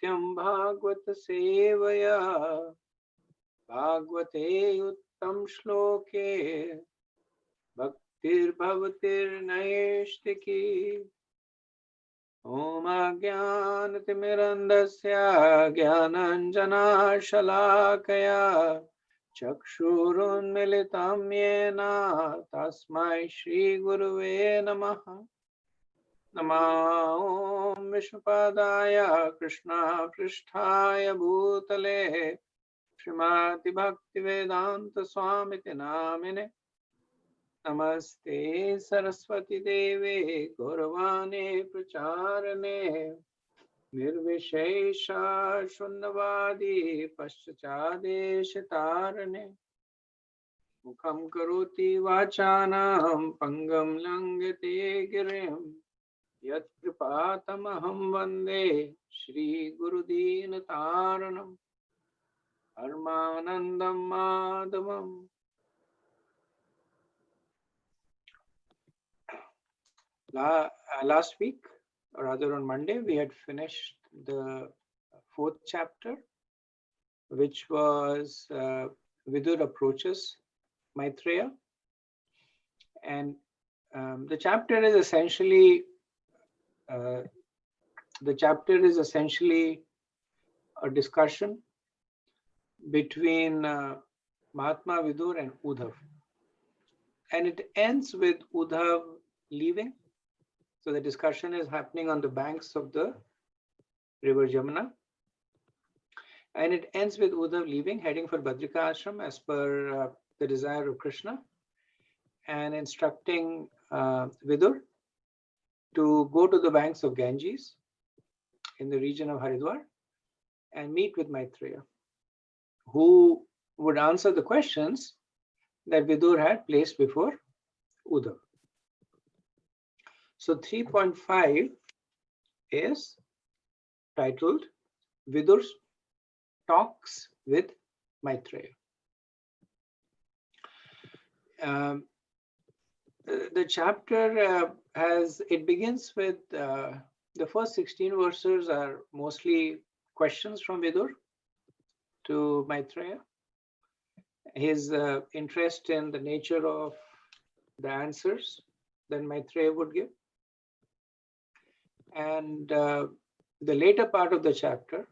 Nityam Bhagavata Sevaya Bhagavate Uttam Shloke Bhaktir Bhavatir Naishtiki Om Ajnanatimirandasya Jnananjana Shalakaya Chakshurunmilitam Yena Tasmai Shri Guruve Namaha Namo Om Vishnupadaya Krishna Pristhaya Bhutale Srimati Bhakti Vedanta Swamiti Namine Namaste Saraswati Deve Gauravane Pracharane Nirvishesha Shunnavadi Paschachadeshitarane Mukham Karoti Vachanam Pangam Langate Girim Yat Kripatamaham Vande Shri Gurudeen Taranam Armanandam Madhavam. Last week, or rather on Monday, we had finished the 4th chapter, which was Vidur approaches Maitreya. And the chapter is essentially a discussion between Mahatma Vidur and Uddhav. And it ends with Uddhav leaving. So the discussion is happening on the banks of the river Jamuna. And it ends with Uddhav leaving, heading for Badrika Ashram as per the desire of Krishna, and instructing Vidur to go to the banks of Ganges in the region of Haridwar and meet with Maitreya, who would answer the questions that Vidur had placed before Uddhav. So 3.5 is titled Vidur's Talks with Maitreya. The chapter begins with the first 16 verses are mostly questions from Vidur to Maitreya. His interest in the nature of the answers that Maitreya would give. And the later part of the chapter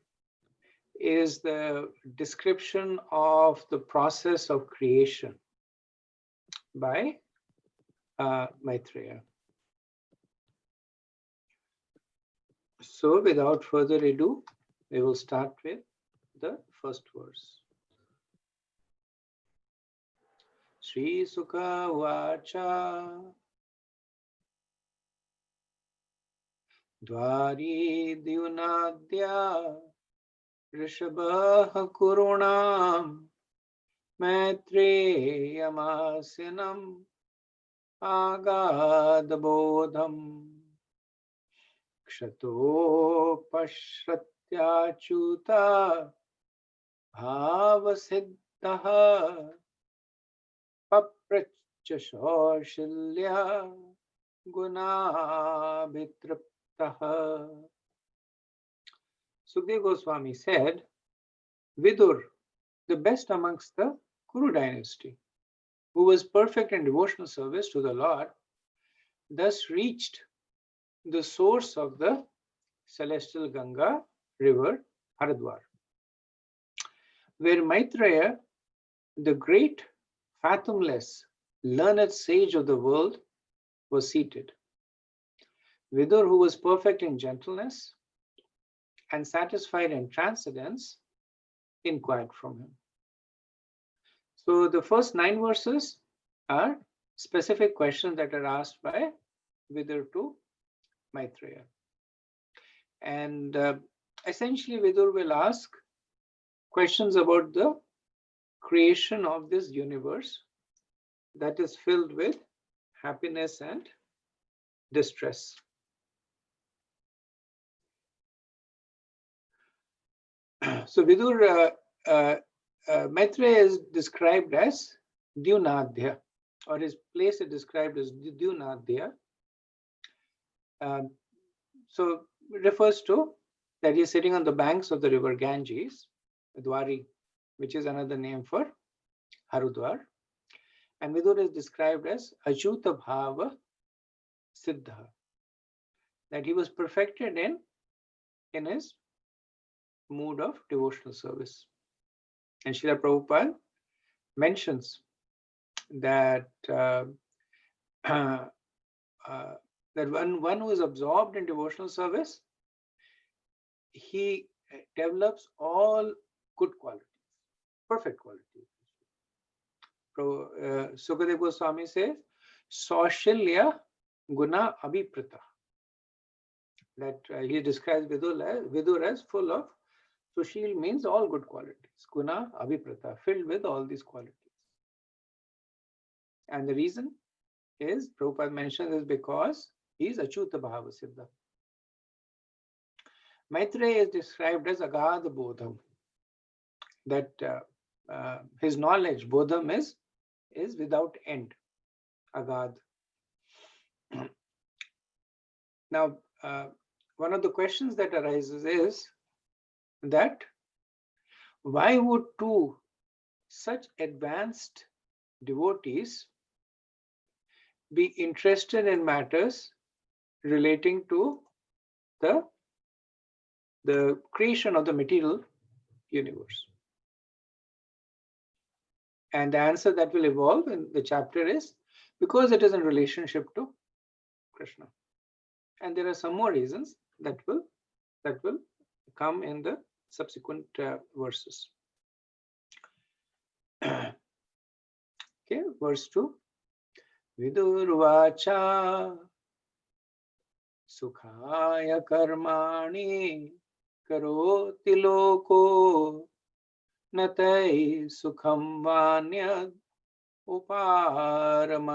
is the description of the process of creation by Maitreya. So without further ado, we will start with the first verse. Sri Sukha Vacha Dwari Dyunadya Rishabha Kurunam Maitreyamasinam Agadabodham Kshato Pashratyachuta Bhavasiddhaha Paprachashashilya Gunabhitraptaha. Sukadeva Goswami said, Vidur, the best amongst the Kuru dynasty, who was perfect in devotional service to the Lord, thus reached the source of the celestial Ganga river, Haridwar, where Maitreya, the great, fathomless, learned sage of the world, was seated. Vidur, who was perfect in gentleness and satisfied in transcendence, inquired from him. So the first 9 verses are specific questions that are asked by Vidur to Maitreya. And essentially Vidur will ask questions about the creation of this universe that is filled with happiness and distress. So Vidur, Maitreya is described as Dyunadhya, or his place is described as Dyunadhya. So it refers to that he is sitting on the banks of the river Ganges, Dwari, which is another name for Harudwar. And Vidur is described as Achuta Bhava Siddha, that he was perfected in his mood of devotional service. And Srila Prabhupada mentions that that one who is absorbed in devotional service, he develops all good qualities, perfect qualities. Sukadeva Goswami says, Saushalya Guna Abhiprita. That he describes Vidur as full of, Sushil means all good qualities. Guna Abhiprita, filled with all these qualities. And the reason is, Prabhupada mentions, is because he is Achuta Bhava Siddha. Maitreya is described as Agada Bodham, that his knowledge, Bodham, is without end. Agad. Now, one of the questions that arises is that why would two such advanced devotees be interested in matters relating to the creation of the material universe? And the answer that will evolve in the chapter is because it is in relationship to Krishna. And there are some more reasons that will come in the subsequent verses. Okay, verse 2. Vidurvacha Sukhaya Karmani Karoti Loko Natai Sukham Vanyad Uparamanva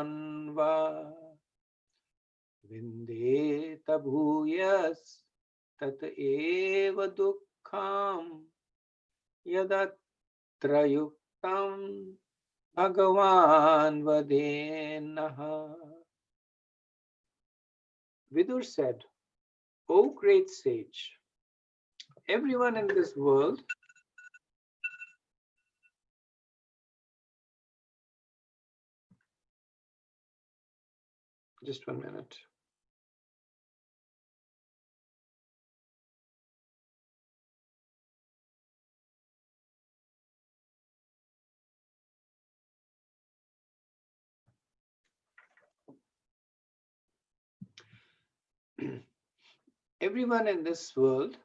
Vindeta Bhuyas Tat Eva Dukkham Yadatra Yuktam Bhagavan Vadenaha. Vidur said, O great sage, everyone in this world just 1 minute. Everyone in this world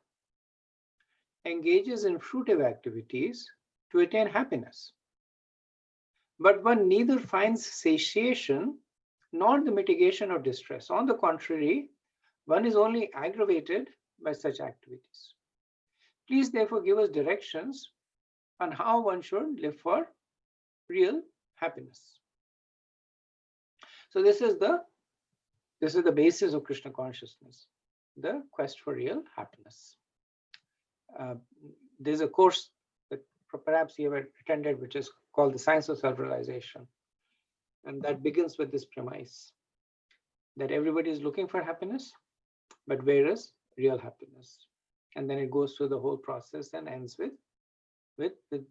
engages in fruitive activities to attain happiness. But one neither finds satiation nor the mitigation of distress. On the contrary, one is only aggravated by such activities. Please therefore give us directions on how one should live for real happiness. So this is the basis of Krishna consciousness, the quest for real happiness. There's a course that perhaps you have attended, which is called the Science of Self-Realization. And that begins with this premise that everybody is looking for happiness, but where is real happiness? And then it goes through the whole process and ends with the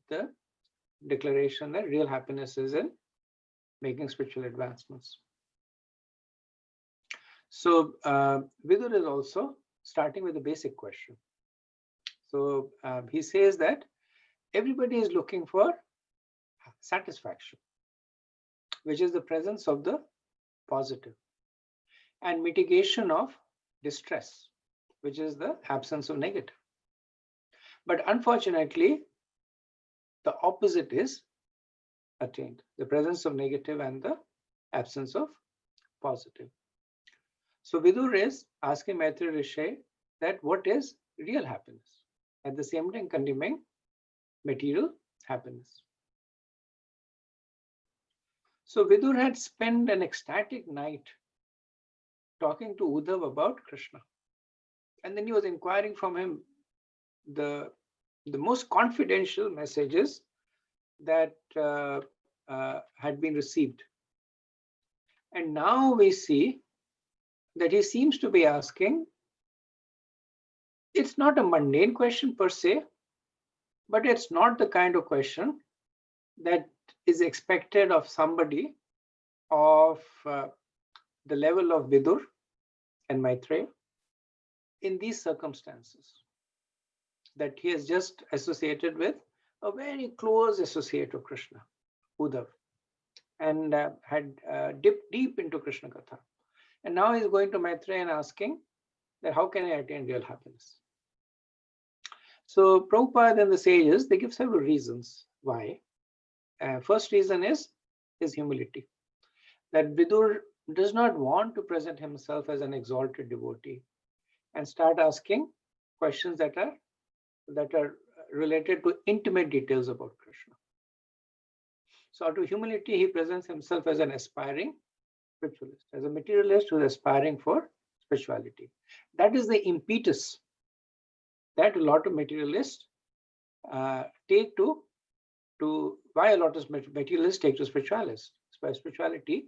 declaration that real happiness is in making spiritual advancements. So Vidur is also starting with a basic question. So he says that everybody is looking for satisfaction, which is the presence of the positive, and mitigation of distress, which is the absence of negative. But unfortunately, the opposite is attained, the presence of negative and the absence of positive. So Vidur is asking Maitreya Rishi that what is real happiness, at the same time condemning material happiness. So Vidur had spent an ecstatic night talking to Uddhav about Krishna. And then he was inquiring from him the most confidential messages that had been received. And now we see that he seems to be asking It's not a mundane question per se, but it's not the kind of question that is expected of somebody of the level of Vidur and Maitreya in these circumstances, that he has just associated with a very close associate of Krishna, Uddhav, and had dipped deep into Krishna Katha. And now he's going to Maitreya and asking that how can I attain real happiness? So Prabhupada and the sages, they give several reasons why. First reason is his humility. That Vidur does not want to present himself as an exalted devotee and start asking questions that are related to intimate details about Krishna. So out of humility, he presents himself as an aspiring spiritualist, as a materialist who is aspiring for spirituality. That is the impetus that a lot of materialists take to why a lot of materialists take to spirituality,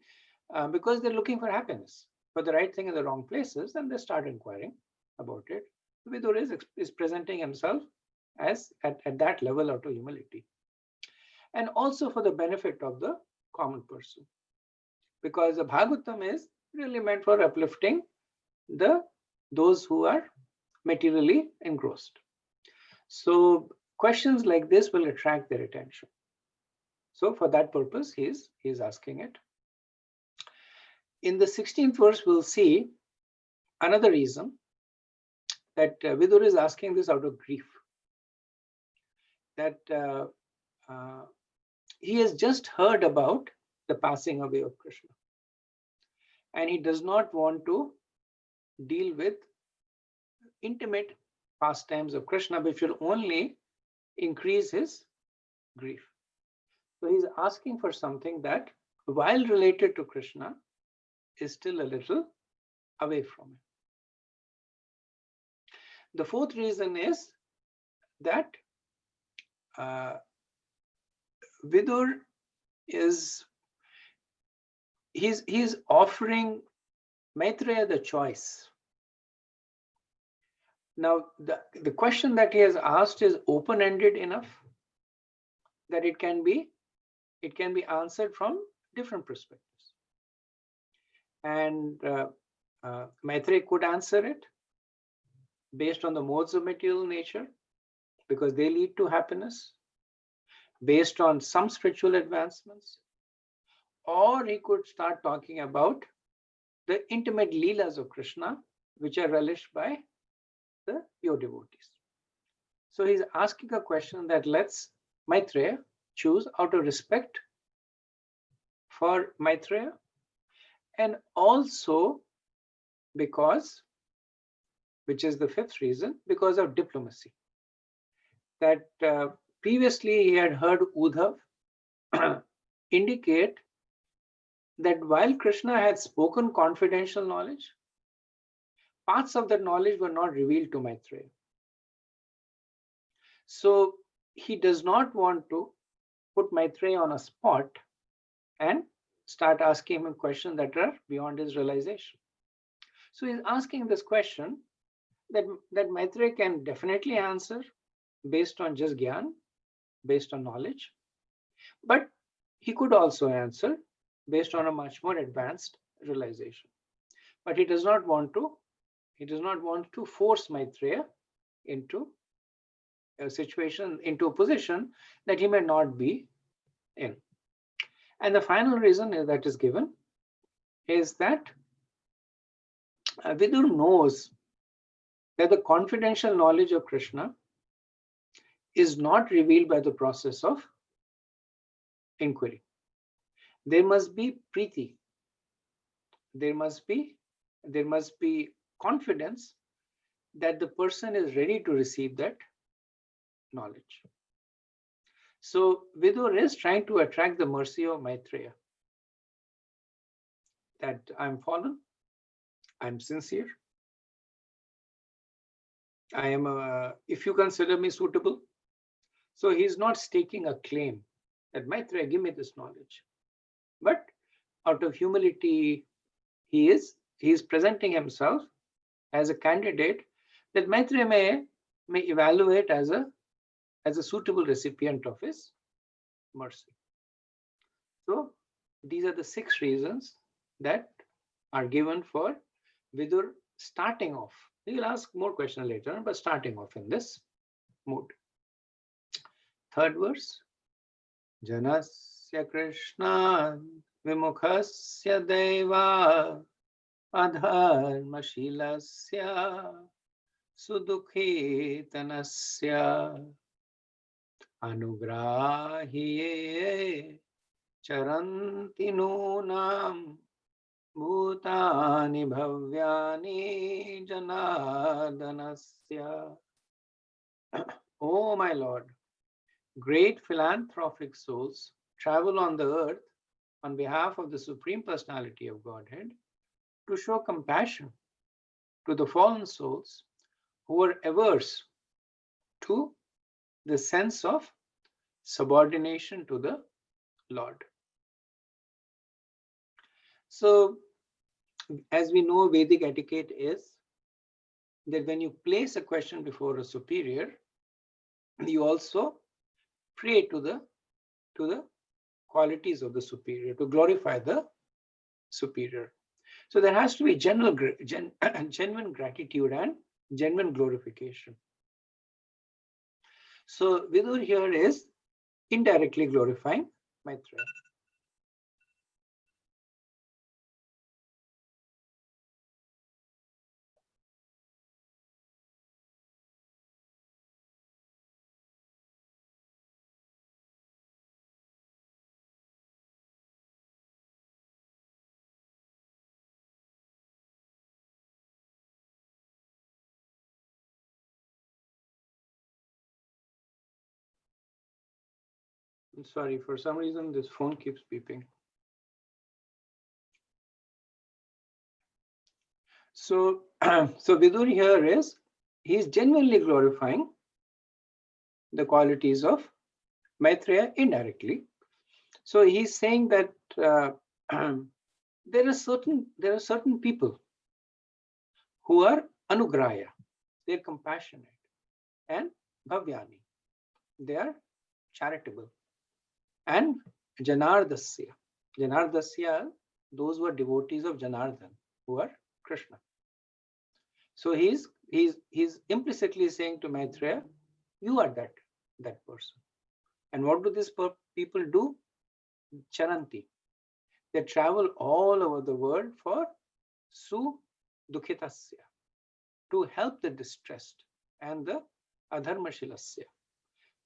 because they're looking for happiness, for the right thing in the wrong places, and they start inquiring about it. Vidur is presenting himself as at that level out of humility, and also for the benefit of the common person, because the Bhagavatam is really meant for uplifting those who are materially engrossed. So questions like this will attract their attention. So for that purpose, he is asking it. In the 16th verse, we'll see another reason that Vidur is asking this out of grief. That he has just heard about the passing away of Krishna, and he does not want to deal with intimate pastimes of Krishna, which will only increase his grief. So he's asking for something that, while related to Krishna, is still a little away from him. The fourth reason is that Vidur is he's offering Maitreya the choice. Now, the question that he has asked is open-ended enough that it can be answered from different perspectives. And Maitreya could answer it based on the modes of material nature, because they lead to happiness, based on some spiritual advancements, or he could start talking about the intimate leelas of Krishna, which are relished by the pure devotees. So he's asking a question that lets Maitreya choose out of respect for Maitreya, and also because, which is the fifth reason, because of diplomacy. That previously he had heard Uddhav indicate that while Krishna had spoken confidential knowledge, parts of that knowledge were not revealed to Maitreya. So he does not want to put Maitreya on a spot and start asking him questions that are beyond his realization. So he's asking this question that Maitreya can definitely answer based on just Gyan, based on knowledge, but he could also answer based on a much more advanced realization. But he does not want to force Maitreya into a situation, into a position that he may not be in. And the final reason that is given is that Vidur knows that the confidential knowledge of Krishna is not revealed by the process of inquiry. There must be preeti. There must be confidence that the person is ready to receive that knowledge. So Vidur is trying to attract the mercy of Maitreya. That I'm fallen, I'm sincere, I am if you consider me suitable. So he's not staking a claim that Maitreya, give me this knowledge. But out of humility, he is presenting himself as a candidate that Maitreya may evaluate as a suitable recipient of his mercy. So these are the 6 reasons that are given for Vidur starting off. He will ask more questions later, but starting off in this mood. 3rd verse. Janasya Krishna Vimukhasya Deva Adharmashilasya Sudukhetanasya Anugrahiye Charanti Nunam Bhutani Bhavyani Janardanasya. Oh my Lord, great philanthropic souls travel on the earth on behalf of the Supreme Personality of Godhead to show compassion to the fallen souls who are averse to the sense of subordination to the Lord. So, as we know, Vedic etiquette is that when you place a question before a superior, you also pray to the qualities of the superior, to glorify the superior. So there has to be genuine gratitude and genuine glorification. So Vidur here is indirectly glorifying Maitreya. I'm sorry, for some reason this phone keeps beeping. So, so Vidur here he's genuinely glorifying the qualities of Maitreya indirectly. So he's saying that there are certain people who are anugraya, they're compassionate, and bhavyani, they are charitable, and janardasya. Janardasya, those who are devotees of Janardhan, who are Krishna. So he's implicitly saying to Maitreya, you are that person. And what do these people do? Charanti. They travel all over the world for sudukhitasya, to help the distressed, and the adharmashilasya,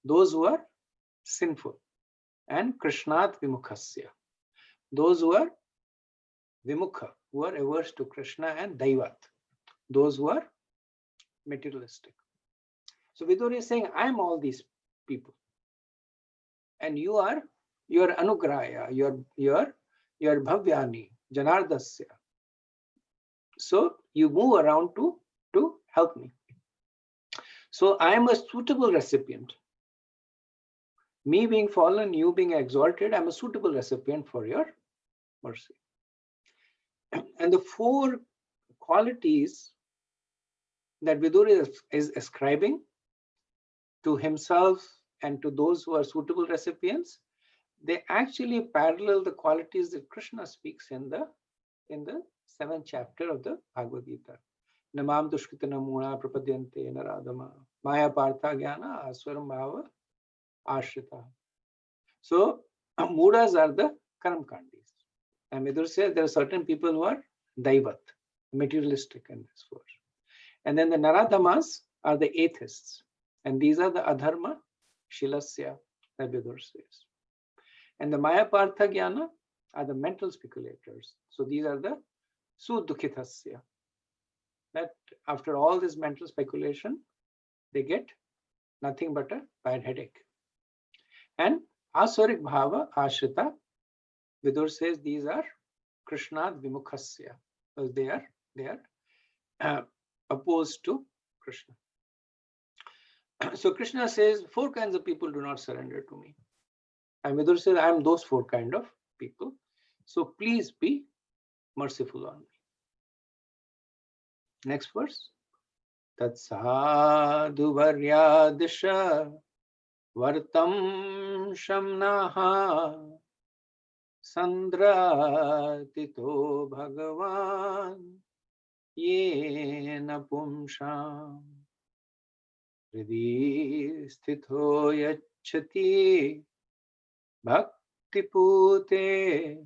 those who are sinful, and krishnat vimukhasya, those who are vimukha, who are averse to Krishna, and daivat, those who are materialistic. So Vidur is saying, I am all these people, and you are anugraya, you are bhavyani, janardasya. So you move around to help me. So I am a suitable recipient. Me being fallen, you being exalted, I'm a suitable recipient for your mercy. And the 4 qualities that Vidur is ascribing to himself and to those who are suitable recipients, they actually parallel the qualities that Krishna speaks in the 7th chapter of the Bhagavad Gita. Namam dushkrita namuna prapadyante naradama maya partha jnana aswaram bhava ashrita. So mudas are the karamkandis. And Vidur says there are certain people who are daivat, materialistic in this verse. And then the naradamas are the atheists. And these are the adharma shilasya that Vidur says. And the maya partha jnana are the mental speculators. So these are the sudukhitasya. That after all this mental speculation, they get nothing but a bad headache. And aswarik bhava ashrita, Vidur says these are krishnad vimukhasya, because they are opposed to Krishna. So Krishna says 4 kinds of people do not surrender to me. And Vidur says I am those 4 kind of people. So please be merciful on me. Next verse, Tatsadhu Varyadisha Vartam Shamnaha Sandratito Bhagavan Yena Pumsham Hridhi Sthito Yachati Bhakti Pute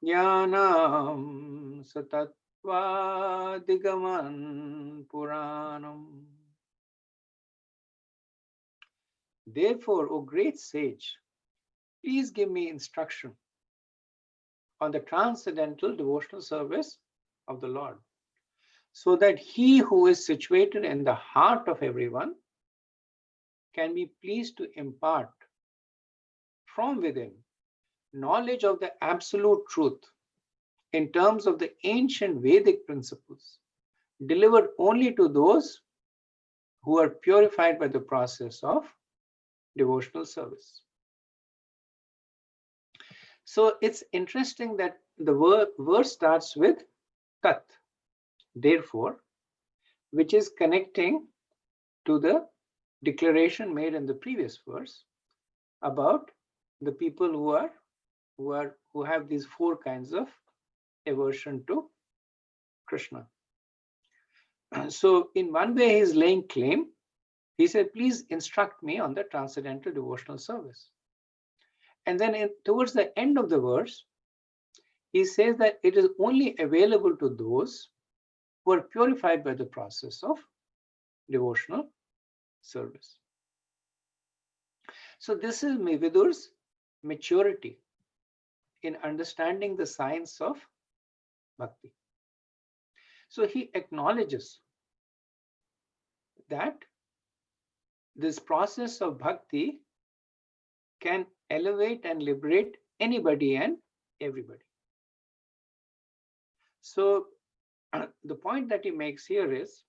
Jnanam Satatva Digaman Puranam. Therefore, O great sage, please give me instruction on the transcendental devotional service of the Lord, so that he who is situated in the heart of everyone can be pleased to impart from within knowledge of the absolute truth in terms of the ancient Vedic principles, delivered only to those who are purified by the process of devotional service. So it's interesting that the verse starts with tat, therefore, which is connecting to the declaration made in the previous verse about the people who have these four kinds of aversion to Krishna. So in one way he's laying claim. He said, please instruct me on the transcendental devotional service. And then towards the end of the verse, he says that it is only available to those who are purified by the process of devotional service. So this is Vidur's maturity in understanding the science of bhakti. So he acknowledges that this process of bhakti can elevate and liberate anybody and everybody. So the point that he makes here is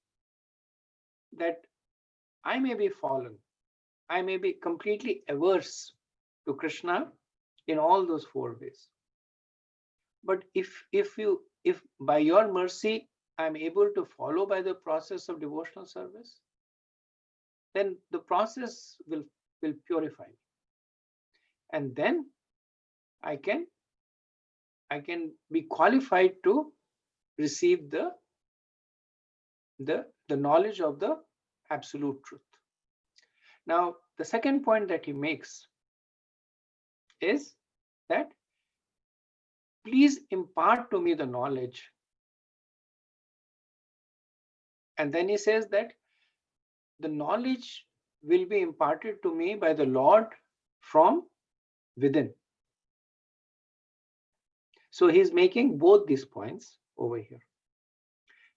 that I may be fallen, I may be completely averse to Krishna in all those four ways. But if by your mercy I'm able to follow by the process of devotional service, then the process will purify me. And then I can be qualified to receive the knowledge of the absolute truth. Now, the second point that he makes is that please impart to me the knowledge. And then he says that the knowledge will be imparted to me by the Lord from within. So he's making both these points over here.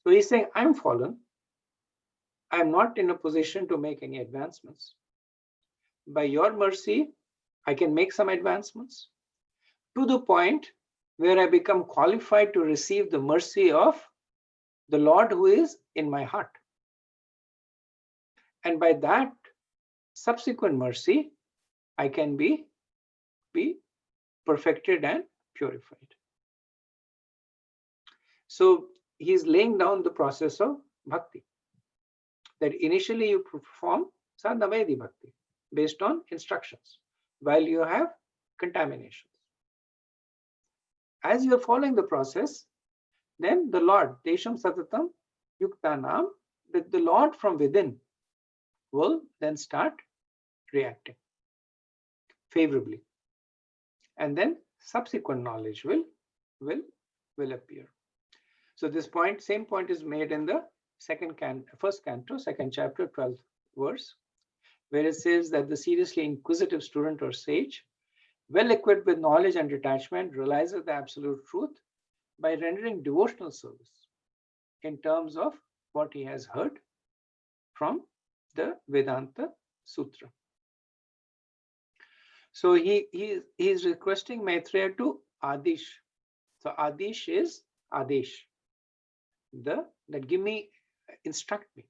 So he's saying, I'm fallen. I'm not in a position to make any advancements. By your mercy, I can make some advancements to the point where I become qualified to receive the mercy of the Lord who is in my heart. And by that subsequent mercy, I can be perfected and purified. So he's laying down the process of bhakti. That initially you perform sadhavedi bhakti based on instructions while you have contaminations. As you are following the process, then the Lord, Tesham Satatam Yuktanam, that the Lord from within will then start reacting favorably. And then subsequent knowledge will appear. So this point, same point is made in the first canto, second chapter, 12th verse, where it says that the seriously inquisitive student or sage, well equipped with knowledge and detachment, realizes the absolute truth by rendering devotional service in terms of what he has heard from the Vedanta Sutra. So he is requesting Maitreya to Adish. So Adish is Adesh. That give me, instruct me.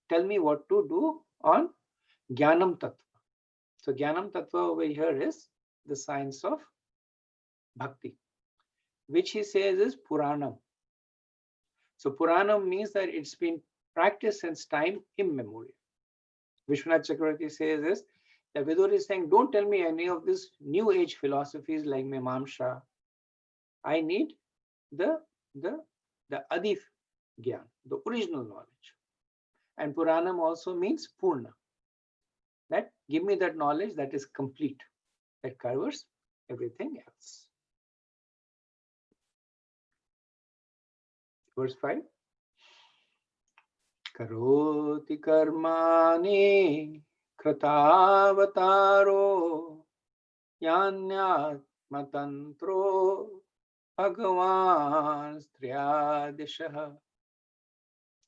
Tell me what to do on Jnanam Tattva. So Jnanam Tattva over here is the science of bhakti, which he says is Puranam. So Puranam means that it's been practiced since time immemorial. Vishwanath Chakravarti says this, that Vidur is saying, don't tell me any of these new age philosophies like Mimamsha. I need the Adif Gyan, the original knowledge. And Puranam also means Purna. That give me that knowledge that is complete, that covers everything else. Verse 5. Karoti karmani kratavataro yanyat matantro bhagavan striyadishah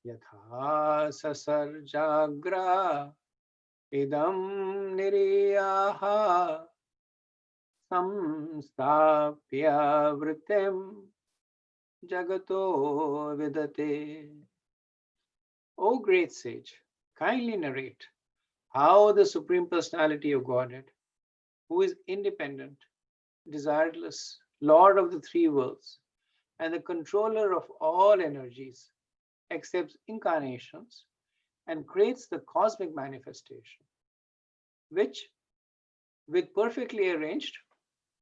yatha sasarjagra idam niriyaha samstapya vritim jagato vidate. O great sage, kindly narrate how the Supreme Personality of Godhead, who is independent, desireless, Lord of the three worlds, and the controller of all energies, accepts incarnations and creates the cosmic manifestation, which, with perfectly arranged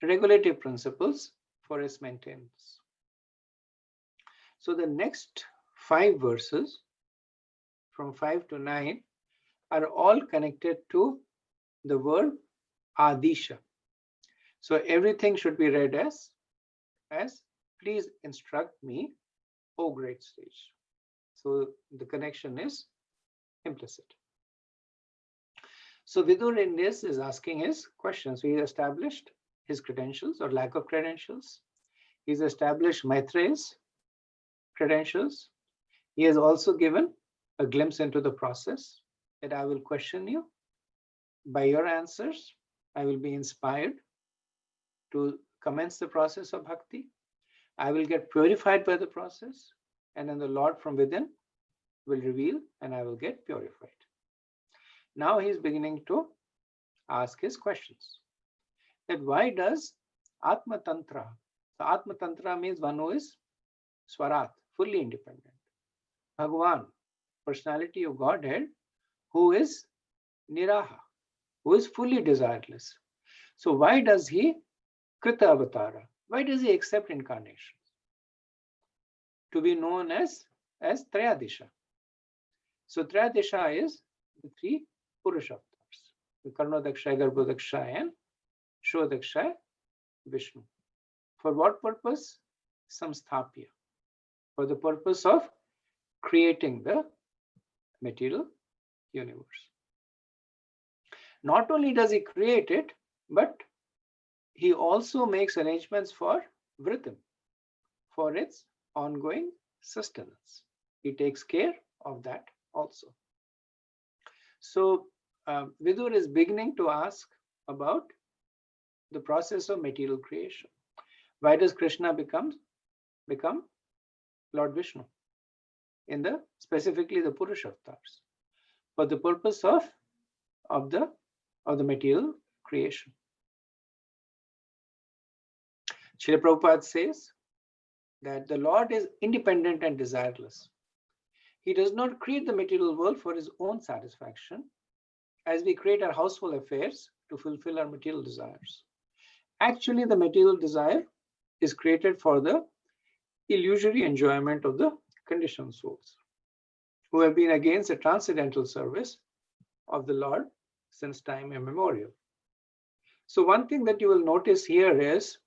regulative principles for its maintenance. So the next 5 verses, from 5 to 9, are all connected to the word Adisha. So everything should be read as please instruct me, O great sage. So the connection is implicit. So Vidur in this is asking his questions. So he established his credentials or lack of credentials. He's established Maitreya's credentials. He has also given a glimpse into the process that I will question you. By your answers, I will be inspired to commence the process of bhakti. I will get purified by the process, and then the Lord from within will reveal and I will get purified. Now he is beginning to ask his questions. That why does Atma Tantra? So Atma Tantra means one who is Swarat, fully independent. Bhagavan, personality of Godhead, who is Niraha, who is fully desireless. So why does he Krita Avatara? Why does he accept incarnations? To be known as Trayadisha. So Trayadisha is the 3 Purushavatars, the Karnodakshaya, Garbhodakshaya, and Shodakshaya Vishnu. For what purpose? Samsthapya. For the purpose of creating the material universe. Not only does he create it, but he also makes arrangements for vritim, for its ongoing sustenance. He takes care of that also. So Vidur is beginning to ask about the process of material creation. Why does Krishna become Lord Vishnu in the specifically the Purushavatars? For the purpose of the material creation. Srila Prabhupada says that the Lord is independent and desireless. He does not create the material world for his own satisfaction, as we create our household affairs to fulfill our material desires. Actually, the material desire is created for the illusory enjoyment of the conditioned souls, who have been against the transcendental service of the Lord since time immemorial. So one thing that you will notice here is,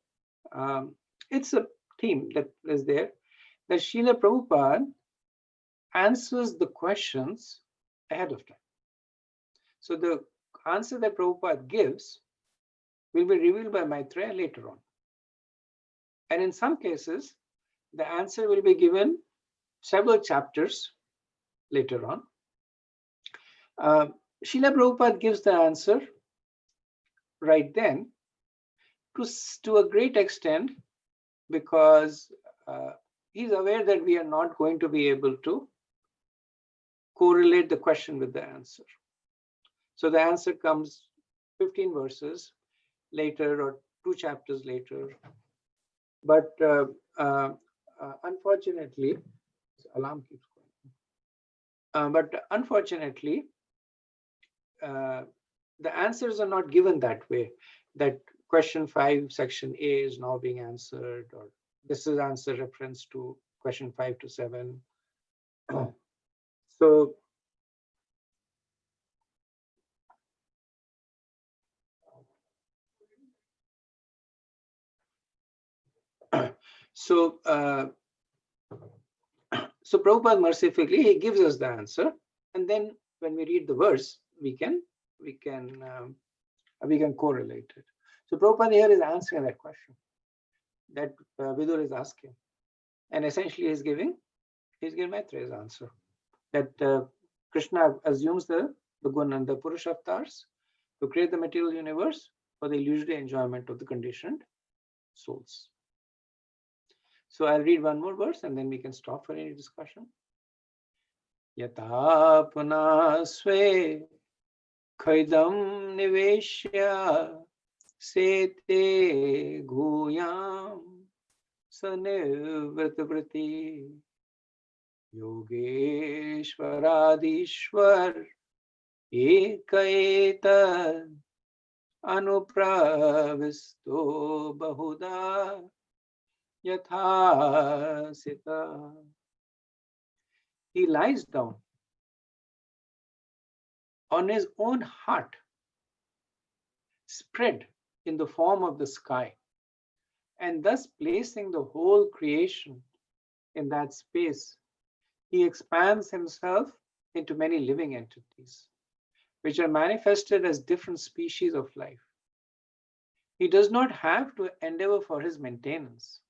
it's a theme that is there, that Srila Prabhupada answers the questions ahead of time. So the answer that Prabhupada gives will be revealed by Maitreya later on. And in some cases, the answer will be given several chapters later on. Srila Prabhupada gives the answer right then to a great extent because he's aware that we are not going to be able to correlate the question with the answer. So the answer comes 15 verses later or 2 chapters later. But unfortunately, alarm keeps going. But unfortunately, the answers are not given that way, that question 5 section A is now being answered, or this is answer reference to question 5 to 7. So so so Prabhupada mercifully, he gives us the answer, and then when we read the verse, we can correlate it. So Prabhupada here is answering that question that Vidur is asking, and essentially he's giving Maitreya's answer, that Krishna assumes the guna and the Purusha avatars to create the material universe for the illusory enjoyment of the conditioned souls. So I'll read one more verse and then we can stop for any discussion. Yata punasve khaidam niveshya sete guyam sanivritvriti yogeshwaradishwar ekaeta anupravisto bahuda yatha sita. He lies down on his own heart, spread in the form of the sky, and thus placing the whole creation in that space, he expands himself into many living entities, which are manifested as different species of life. He does not have to endeavor for his maintenance,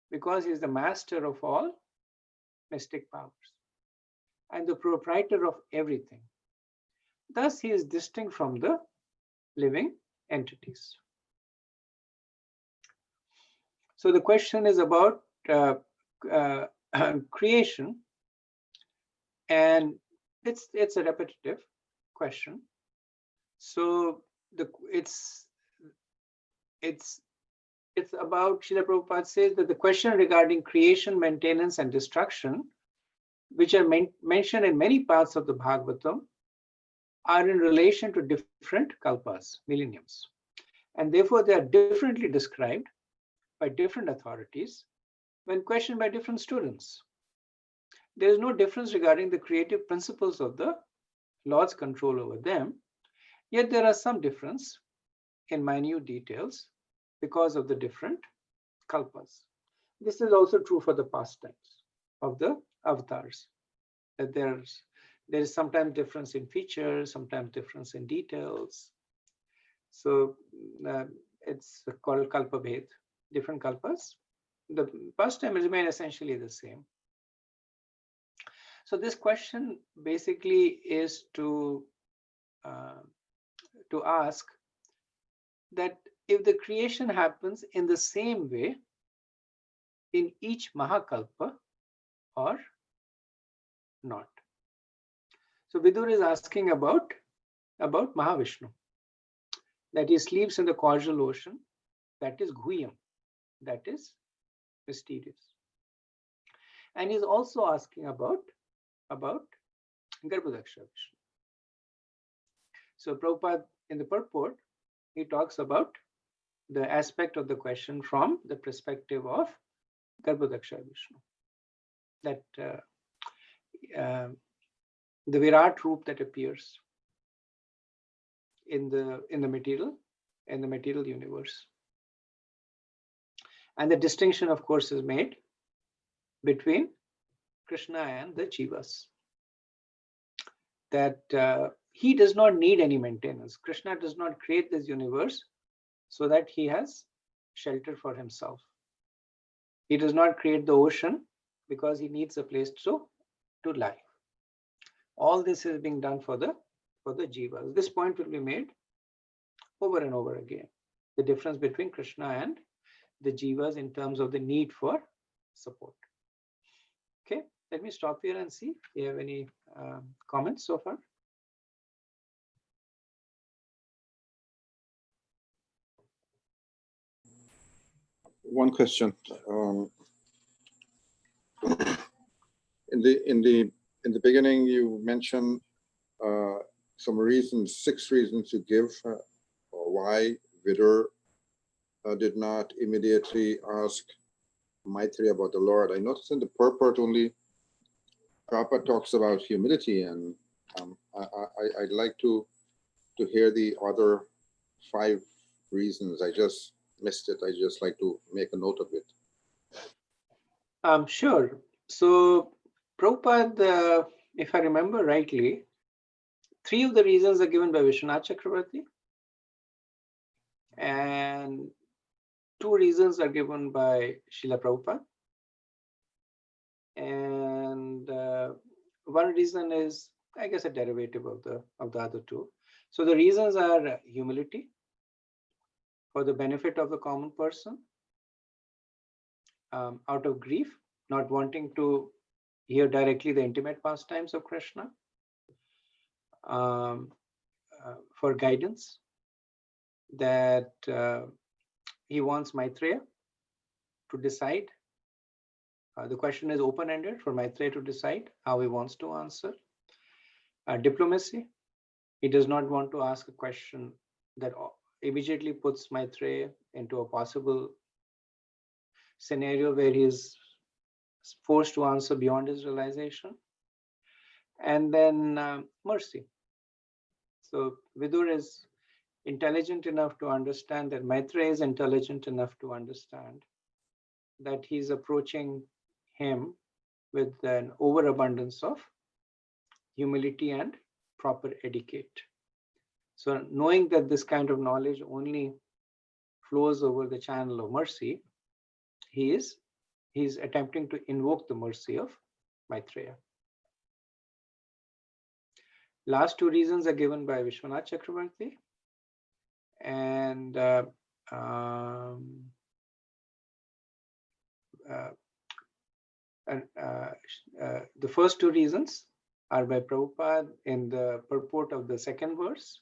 because he is the master of all mystic powers and the proprietor of everything. Thus, he is distinct from the living entities. So the question is about creation, and it's a repetitive question. So it's about, Srila Prabhupada says that the question regarding creation, maintenance, and destruction, which are mentioned in many parts of the Bhagavatam, are in relation to different kalpas, millenniums. And therefore, they are differently described by different authorities when questioned by different students. There is no difference regarding the creative principles of the Lord's control over them, yet there are some difference in minute details because of the different kalpas. This is also true for the pastimes of the avatars, that there is sometimes difference in features, sometimes difference in details. So it's called kalpa bhed, different kalpas. The pastimes remain essentially the same. So this question basically is to ask that if the creation happens in the same way in each Mahakalpa or not. So Vidur is asking about Mahavishnu, that he sleeps in the causal ocean, that is Guyam, that is mysterious. And he's also asking about Garbhodaksha Vishnu. So Prabhupada, in the purport, he talks about the aspect of the question from the perspective of Garbhodaksha Vishnu, that the Virat Roop that appears in the material universe. And the distinction, of course, is made between Krishna and the Jivas, that he does not need any maintenance. Krishna does not create this universe so that he has shelter for himself. He does not create the ocean because he needs a place to lie. All this is being done for the Jivas. This point will be made over and over again. The difference between Krishna and the Jivas in terms of the need for support. Okay, let me stop here and see if you have any comments so far. One question. In the in the beginning, you mentioned some reasons, 6 reasons you give why Vidur did not immediately ask Maitreya about the Lord. I noticed in the purport only Prabhupada talks about humility, and I'd like to hear the other 5 reasons. I just missed it. I just like to make a note of it. Sure. So Prabhupada, if I remember rightly, 3 of the reasons are given by Vishwanath Chakravarti, and 2 reasons are given by Srila Prabhupada, and 1 reason is, I guess, a derivative of the other 2. So the reasons are humility for the benefit of the common person, out of grief, not wanting to hear directly the intimate pastimes of Krishna, for guidance, that he wants Maitreya to decide. The question is open-ended for Maitreya to decide how he wants to answer. Diplomacy, he does not want to ask a question that immediately puts Maitreya into a possible scenario where he is forced to answer beyond his realization. And then mercy. So Vidur is intelligent enough to understand that Maitreya is intelligent enough to understand that he's approaching him with an overabundance of humility and proper etiquette. So knowing that this kind of knowledge only flows over the channel of mercy, he's attempting to invoke the mercy of Maitreya. Last 2 reasons are given by Vishwanath Chakravarti, and the first 2 reasons are by Prabhupada in the purport of the 2nd verse.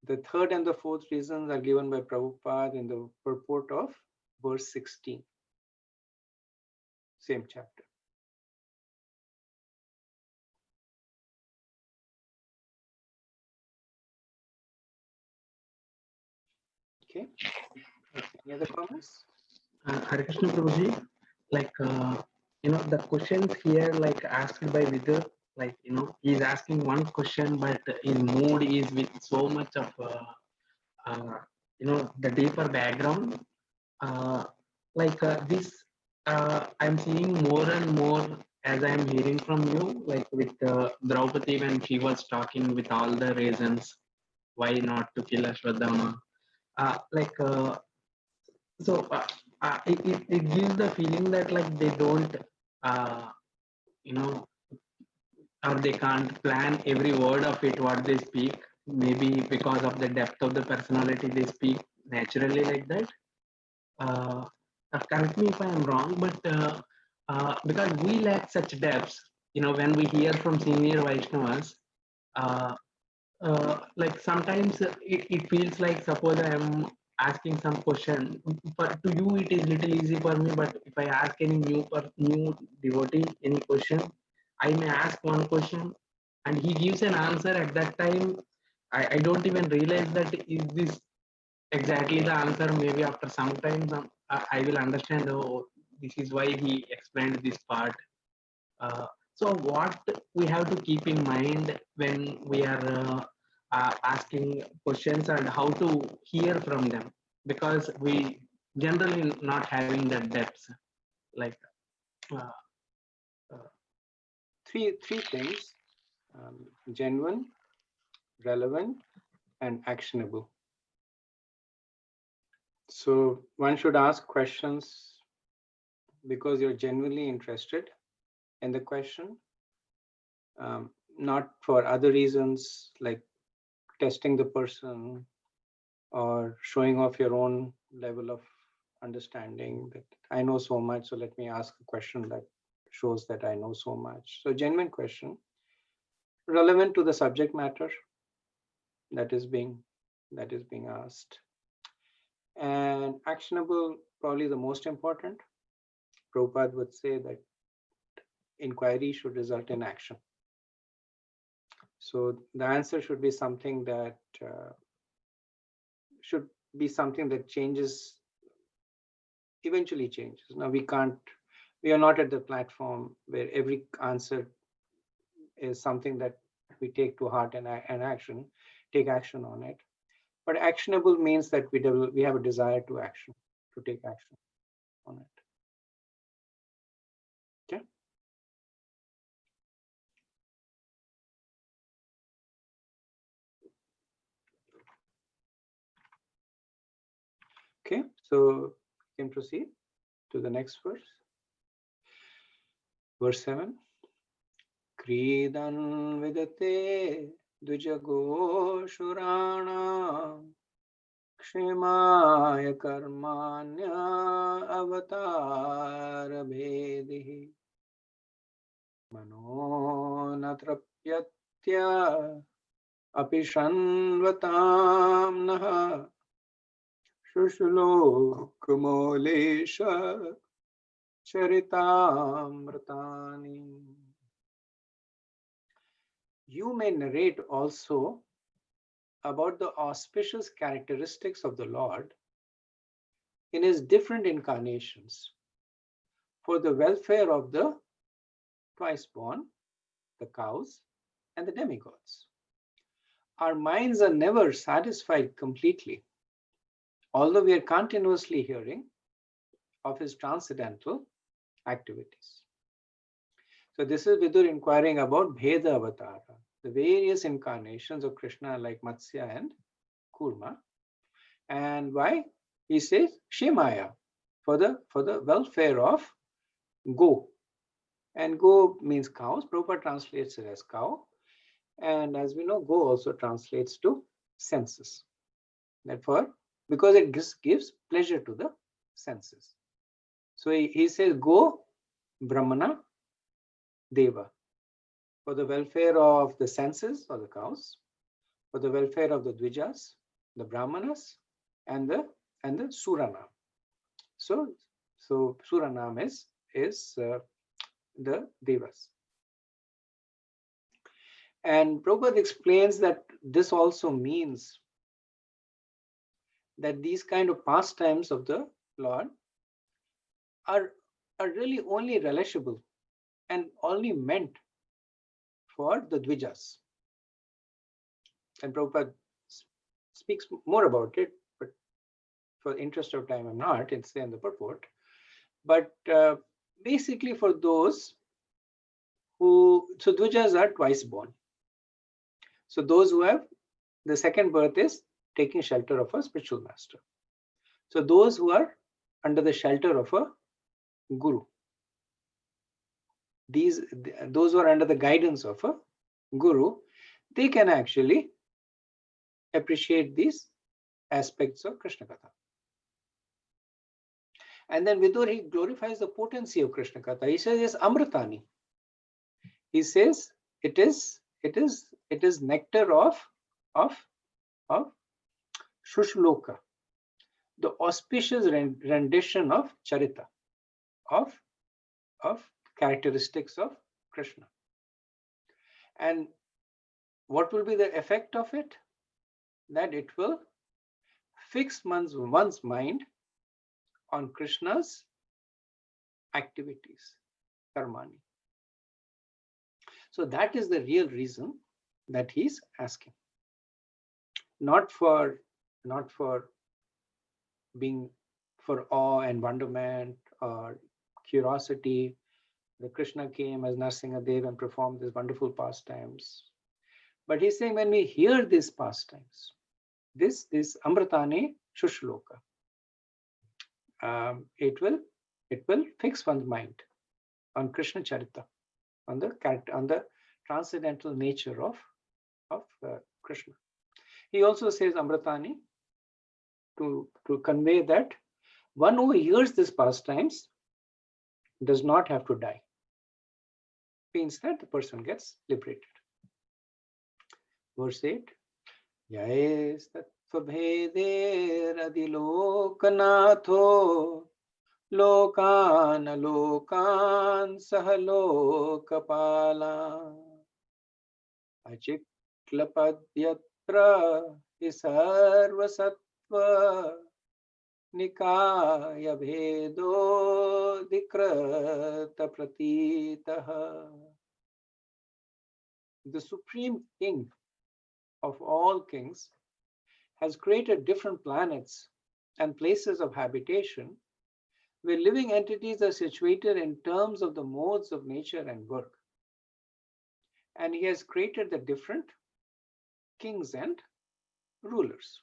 The 3rd and the 4th reasons are given by Prabhupada in the purport of verse 16, same chapter. Okay. Any other comments? Hare Krishna Prabhuji, like the questions here, like asked by Vidur, like he's asking one question, but his mood is with so much of the deeper background. This, I'm seeing more and more as I'm hearing from you, like with Draupadi when she was talking with all the reasons why not to kill Ashwadhama. It gives the feeling that like they don't, you know, or they can't plan every word of it what they speak. Maybe because of the depth of the personality, they speak naturally like that. Correct me if I am wrong, but because we lack such depths, when we hear from senior Vaishnavas, uh, like sometimes it feels like suppose I am asking some question. To you it is little easy for me, but if I ask any new devotee any question, I may ask one question and he gives an answer. At that time I don't even realize that is this exactly the answer. Maybe after some time I will understand, oh, this is why he explained this part. So what we have to keep in mind when we are asking questions and how to hear from them, because we generally not having that depth. Like uh, Three things: genuine, relevant, and actionable. So one should ask questions because you're genuinely interested in the question, not for other reasons like testing the person or showing off your own level of understanding that I know so much, so let me ask a question that shows that I know so much. So genuine question, relevant to the subject matter that is being asked, and actionable, probably the most important. Prabhupada would say that inquiry should result in action. So the answer should be something that changes, eventually changes. Now we are not at the platform where every answer is something that we take to heart and take action on it. But actionable means that we have a desire to take action on it. Okay. Okay, so we can proceed to the next verse. Verse 7. Kridan vidate dvijago shurana kshemaya karmanya avatar bhedihi mano natrapyatya apishanvatam naha shushlokamolesha charitamrtani. You may narrate also about the auspicious characteristics of the Lord in his different incarnations for the welfare of the twice born, the cows, and the demigods. Our minds are never satisfied completely, although we are continuously hearing of his transcendental activities. So this is Vidur inquiring about Bheda Avatara, the various incarnations of Krishna like Matsya and Kurma. And why? He says Shemaya, for the welfare of Go. And Go means cows. Prabhupada translates it as cow. And as we know, Go also translates to senses. Therefore, because it gives pleasure to the senses. So he says Go, Brahmana, Deva, for the welfare of the senses or the cows, for the welfare of the Dvijas, the Brahmanas, and the Suranam. So Suranam is the Devas. And Prabhupada explains that this also means that these kind of pastimes of the Lord are really only relishable and only meant for the Dvijas. And Prabhupada speaks more about it, but for interest of time, I'm not. It's in the purport. But basically for those so Dvijas are twice born. So those who have the second birth is taking shelter of a spiritual master. So those who are under the shelter of a guru, those who are under the guidance of a guru, they can actually appreciate these aspects of Krishna Katha. And then Vidur, he glorifies the potency of Krishna Katha. He says it's Amritani. He says it is nectar of Shushloka, the auspicious rendition of Charita, of characteristics of Krishna. And what will be the effect of it? That it will fix one's mind on Krishna's activities, karmani. So that is the real reason that he's asking. Not for being for awe and wonderment or curiosity. The Krishna came as Narsingadev and performed these wonderful pastimes. But he's saying when we hear these pastimes, this Amritani Shushloka, it will fix one's mind on Krishna Charita, on the transcendental nature of Krishna. He also says Amritani to convey that one who hears these pastimes does not have to die. Means that the person gets liberated. Verse 8. Yais tatvabheder adilokanato Lokan lokan sahalokapala achiklapadyatra isarvasattva nikaya bhedo dikrata pratitaha. The Supreme King of all kings has created different planets and places of habitation where living entities are situated in terms of the modes of nature and work. And he has created the different kings and rulers.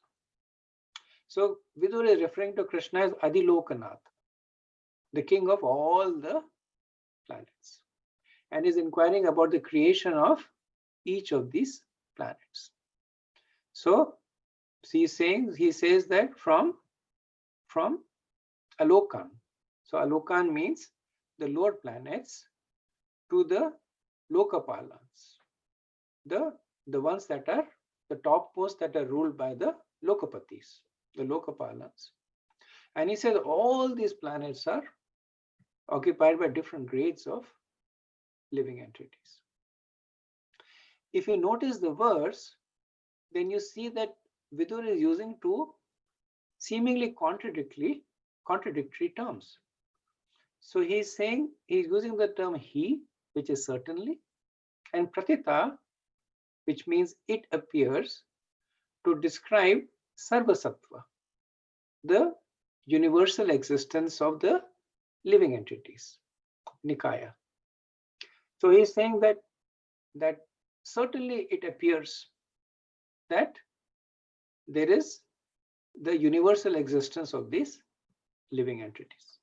So Vidur is referring to Krishna as Adilokanath, the king of all the planets, and is inquiring about the creation of each of these planets. So he says that from Alokan. So Alokan means the lower planets to the Lokapalans, the ones that are the topmost, that are ruled by the Lokapatis, the Lokapalans. And he says all these planets are occupied by different grades of living entities. If you notice the verse, then you see that Vidur is using two seemingly contradictory terms. So he's saying, he's using the term he, which is certainly, and pratita, which means it appears, to describe sarvasattva, the universal existence of the living entities, Nikaya. So he's saying that certainly it appears that there is the universal existence of these living entities.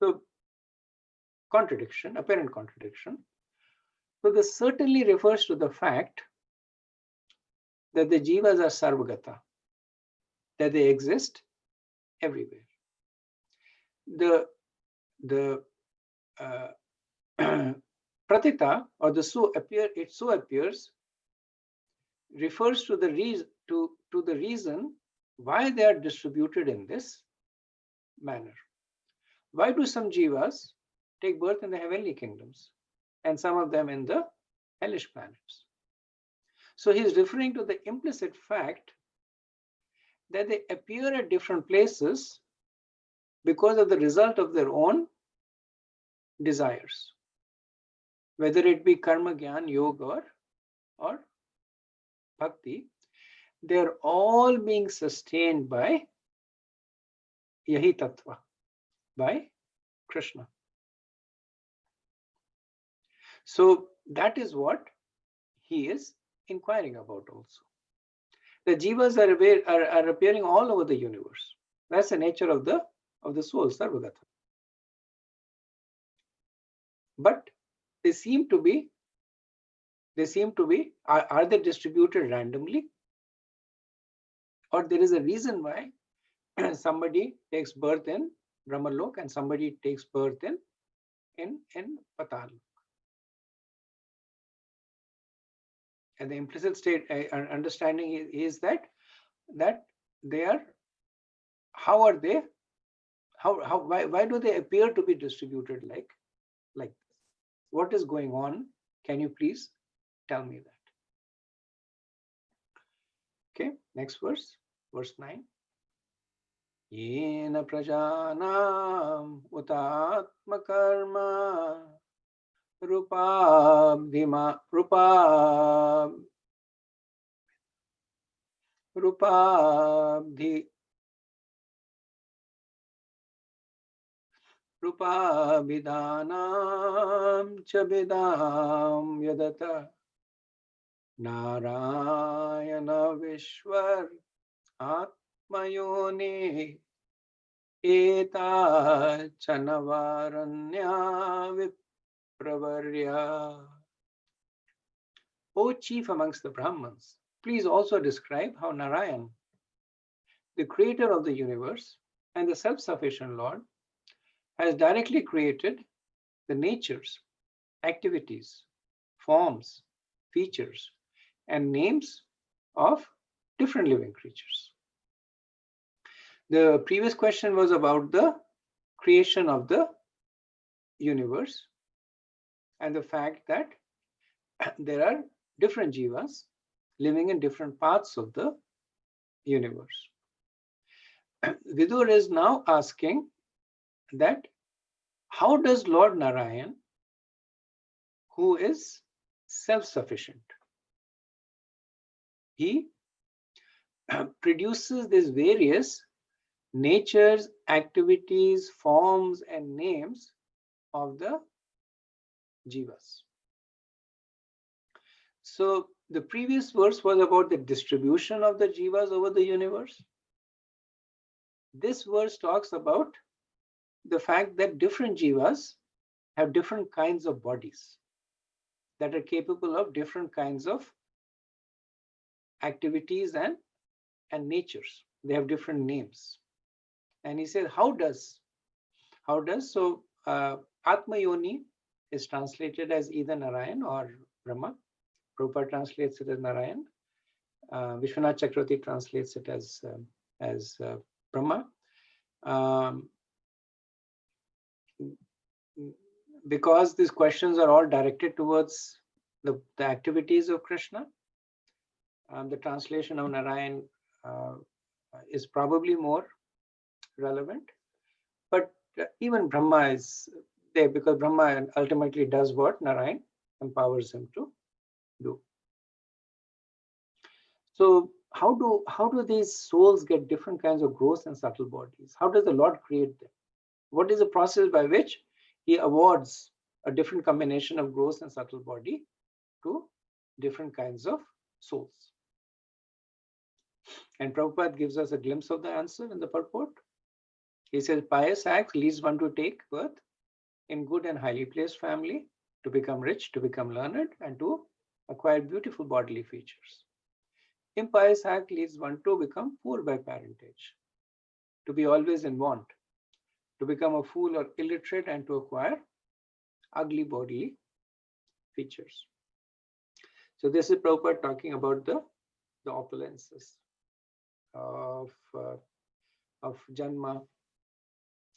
So contradiction, apparent contradiction. So this certainly refers to the fact that the jivas are sarvagata, that they exist everywhere. The pratita, or the so appears, refers to the reason why they are distributed in this manner. Why do some jivas take birth in the heavenly kingdoms and some of them in the hellish planets? So he's referring to the implicit fact that they appear at different places because of the result of their own desires, whether it be karma, jnana, yoga, or bhakti. They're all being sustained by yahi tattva, by Krishna. So that is what he is inquiring about also. The jivas are appearing all over the universe. That's the nature of the soul, sarvagata. But they seem to be, are they distributed randomly? Or there is a reason why somebody takes birth in Brahmalok and somebody takes birth in Patal. And the implicit state understanding is that they are, why do they appear to be distributed like this? What is going on? Can you please tell me that? Okay, next verse 9. Yena prajanam utatma karma rupabdhi rupabidhanam chabidam yadata narayana vishwar atmayoni eta chanavaranya vipravarya. O chief amongst the Brahmins, please also describe how Narayan, the creator of the universe and the self-sufficient Lord, has directly created the natures, activities, forms, features, and names of different living creatures. The previous question was about the creation of the universe and the fact that there are different jivas living in different parts of the universe. Vidur is now asking that how does Lord Narayan, who is self-sufficient, he produces these various natures, activities, forms, and names of the jivas. So the previous verse was about the distribution of the jivas over the universe. This verse talks about the fact that different jivas have different kinds of bodies that are capable of different kinds of activities and natures. They have different names. And he says, how does? So Atma Yoni is translated as either Narayan or Brahma. Prabhupada translates it as Narayan. Vishwanath Chakravarti translates it as Brahma. Because these questions are all directed towards the activities of Krishna, the translation of Narayan is probably more relevant. But even Brahma is there because Brahma ultimately does what Narayan empowers him to do. So how do these souls get different kinds of gross and subtle bodies? How does the Lord create them? What is the process by which he awards a different combination of gross and subtle body to different kinds of souls? And Prabhupada gives us a glimpse of the answer in the purport. He says, pious acts leads one to take birth in good and highly placed family, to become rich, to become learned, and to acquire beautiful bodily features. Impious act leads one to become poor by parentage, to be always in want, to become a fool or illiterate, and to acquire ugly bodily features. So this is Prabhupada talking about the opulences of Janma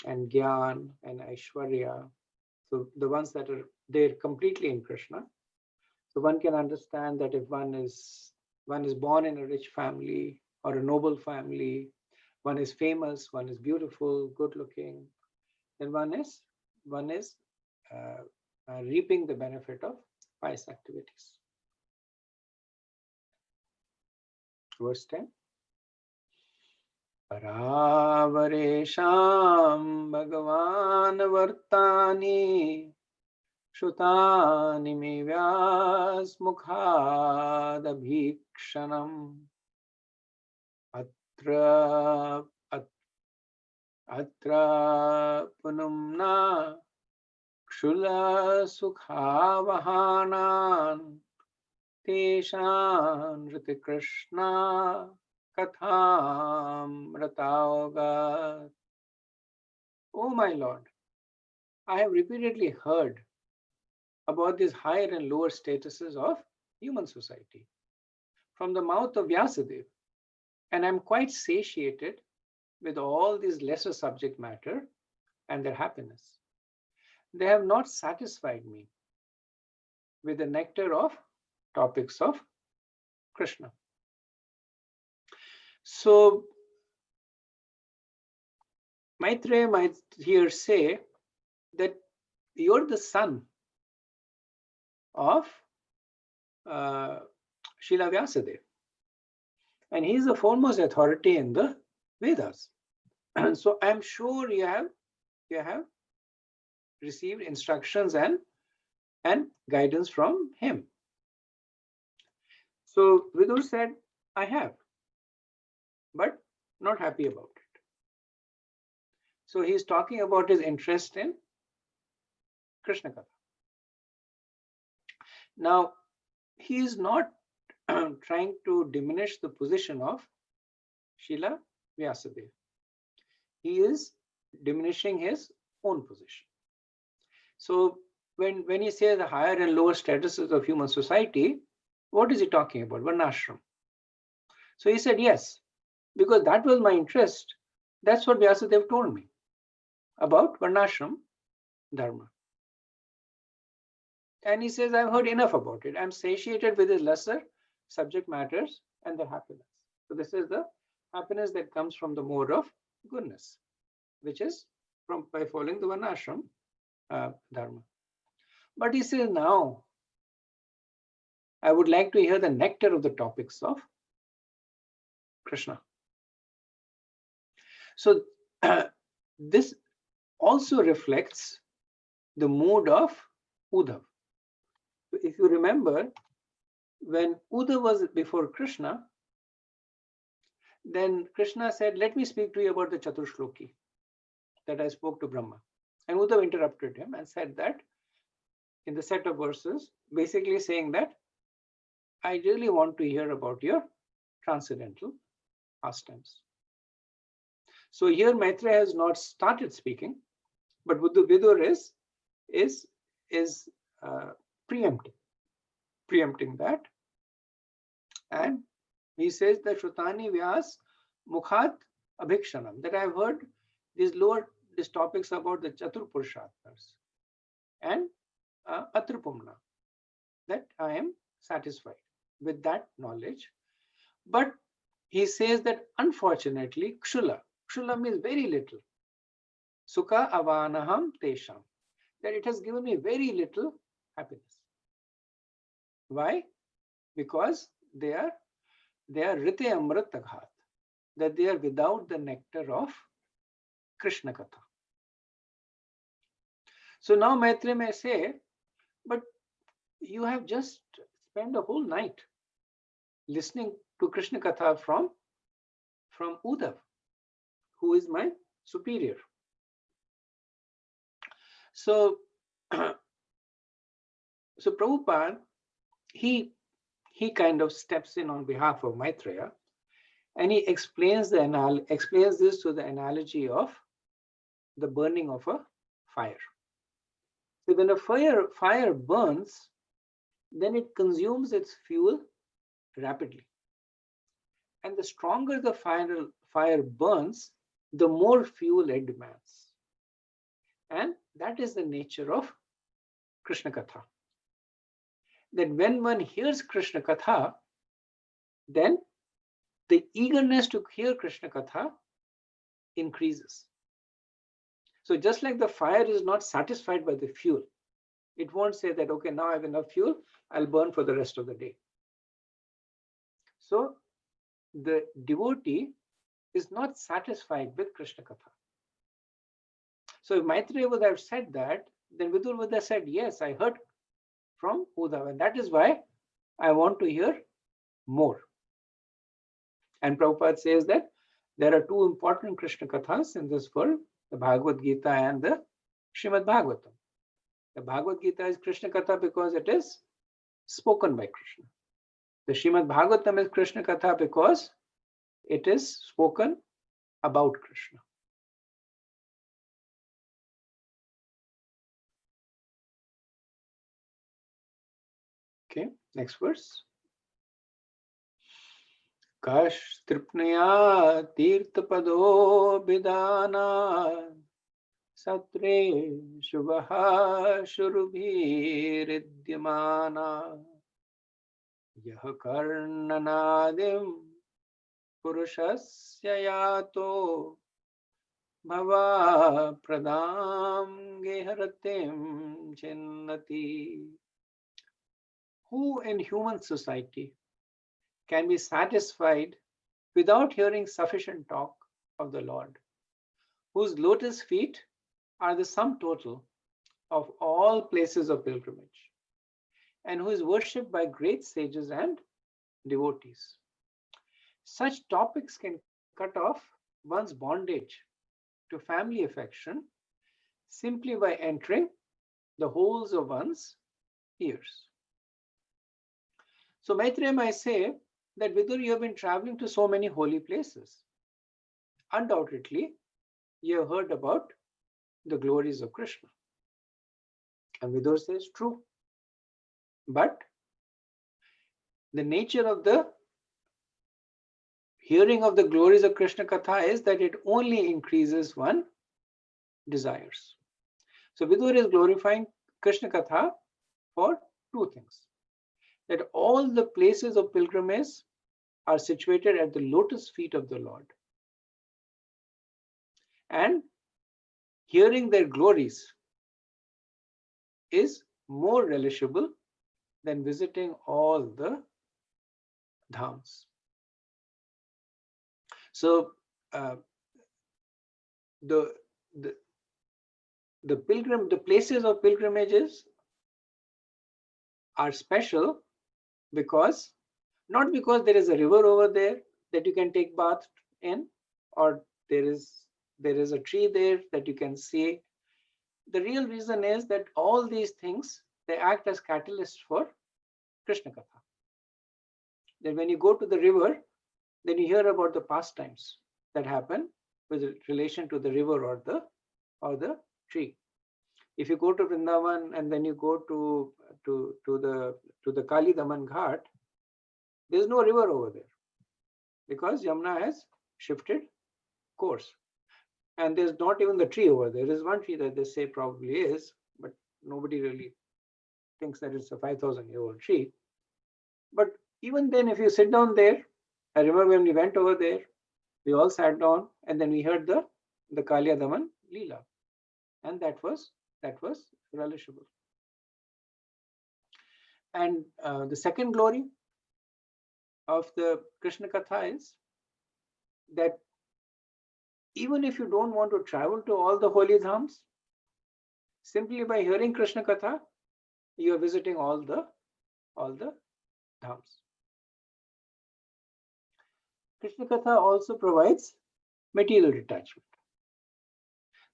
and Gyan and Aishwarya. So the ones that are there completely in Krishna. So one can understand that if one is born in a rich family or a noble family, one is famous, one is beautiful, good looking, then one is reaping the benefit of pious activities. Verse 10. Paravaresham Bhagavan Vartani Shutani me Vyas Mukhadabhikshanam Atra Punumna Kshula Sukhavhanan Teshan Riti Krishna Katham Rataogat. Oh my Lord, I have repeatedly heard about these higher and lower statuses of human society from the mouth of Vyasadeva, and I'm quite satiated with all this lesser subject matter and their happiness. They have not satisfied me with the nectar of topics of Krishna. So Maitreya might here say that you're the son of Srila Vyasadeva, and he is the foremost authority in the Vedas. And so I'm sure you have received instructions and guidance from him. So Vidur said, I have, but not happy about it. So he's talking about his interest in Krishna Katha. Now, he is not trying to diminish the position of Srila Vyasadeva. He is diminishing his own position. So when he says the higher and lower statuses of human society, what is he talking about? Varnashram. So he said, yes, because that was my interest. That's what Vyasadeva told me. about Varnashram Dharma. And he says, I've heard enough about it. I'm satiated with the lesser subject matters and the happiness. So this is the happiness that comes from the mode of goodness, which is by following the Varnashram Dharma. But he says, now I would like to hear the nectar of the topics of Krishna. So this also reflects the mood of Uddhav. If you remember, when Uddhav was before Krishna, then Krishna said, let me speak to you about the Chaturshloki that I spoke to Brahma. And Uddhav interrupted him and said that in the set of verses, basically saying that I really want to hear about your transcendental pastimes. So here Maitreya has not started speaking, but Vidur is preempting that. And he says that Shrutani Vyas Mukhat Abhikshanam, that I've heard these topics about the Chatur Purusharthas and Atrupumna, that I am satisfied with that knowledge. But he says that unfortunately, Kshula means very little. Sukha avanaham tesham, that it has given me very little happiness. Why? Because they are rite amrit aghat, that they are without the nectar of Krishna Katha. So now Maitreya may say, but you have just spent a whole night listening to Krishna Katha from Uddhav, who is my superior. So Prabhupada, he kind of steps in on behalf of Maitreya, and he explains this to the analogy of the burning of a fire. So when a fire burns, then it consumes its fuel rapidly. And the stronger the fire burns, the more fuel it demands. And that is the nature of Krishna Katha. That when one hears Krishna Katha, then the eagerness to hear Krishna Katha increases. So just like the fire is not satisfied by the fuel, it won't say that, okay, now I have enough fuel, I'll burn for the rest of the day. So the devotee is not satisfied with Krishna Katha. So if Maitreya would have said that, then Vidur would have said, yes, I heard from Uddhav, and that is why I want to hear more. And Prabhupada says that there are two important Krishna Kathas in this world, the Bhagavad Gita and the Srimad Bhagavatam. The Bhagavad Gita is Krishna Katha because it is spoken by Krishna. The Srimad Bhagavatam is Krishna Katha because it is spoken about Krishna. Okay, next verse. Kash tripnaya tirtapado bidana satre shubha shurubhiridyamana yah karnanadim purushasya yato bhava pradam geharatim chinnati. Who in human society can be satisfied without hearing sufficient talk of the Lord, whose lotus feet are the sum total of all places of pilgrimage, and who is worshipped by great sages and devotees? Such topics can cut off one's bondage to family affection simply by entering the holes of one's ears. So Maitreya might say that Vidur, you have been traveling to so many holy places. Undoubtedly, you have heard about the glories of Krishna. And Vidur says, true. But the nature of the hearing of the glories of Krishna Katha is that it only increases one's desires. So Vidur is glorifying Krishna Katha for two things. That all the places of pilgrimage are situated at the lotus feet of the Lord. And hearing their glories is more relishable than visiting all the dhams. So the places of pilgrimages are special because, not because there is a river over there that you can take bath in, or there is a tree there that you can see. The real reason is that all these things, they act as catalysts for Krishna Katha. That when you go to the river, then you hear about the pastimes that happen with relation to the river or the tree. If you go to Vrindavan and then you go to the Kali Daman Ghat, there is no river over there because Yamuna has shifted course. And there's not even the tree over there. There's one tree that they say probably is, but nobody really thinks that it's a 5,000-year-old tree. But even then, if you sit down there, I remember when we went over there, we all sat down and then we heard the Kaliya Daman Leela. And that was relishable. And the second glory of the Krishna Katha is that even if you don't want to travel to all the holy dhams, simply by hearing Krishna Katha, you are visiting all the dhams. Krishna Katha also provides material detachment.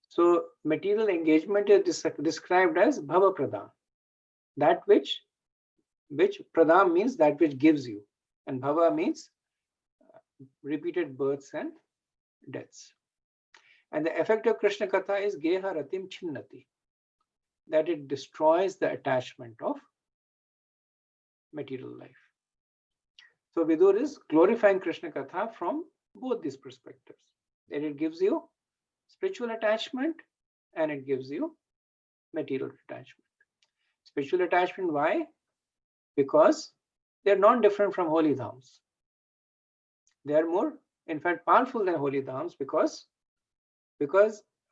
So material engagement is described as bhava pradhan, that which pradhan means that which gives you, and bhava means repeated births and deaths. And the effect of Krishna Katha is geha ratim chinnati, that it destroys the attachment of material life. So Vidur is glorifying Krishna Katha from both these perspectives. That it gives you spiritual attachment and it gives you material attachment. Spiritual attachment, why? Because they're non-different from holy dhams. They are more, in fact, powerful than holy dhams because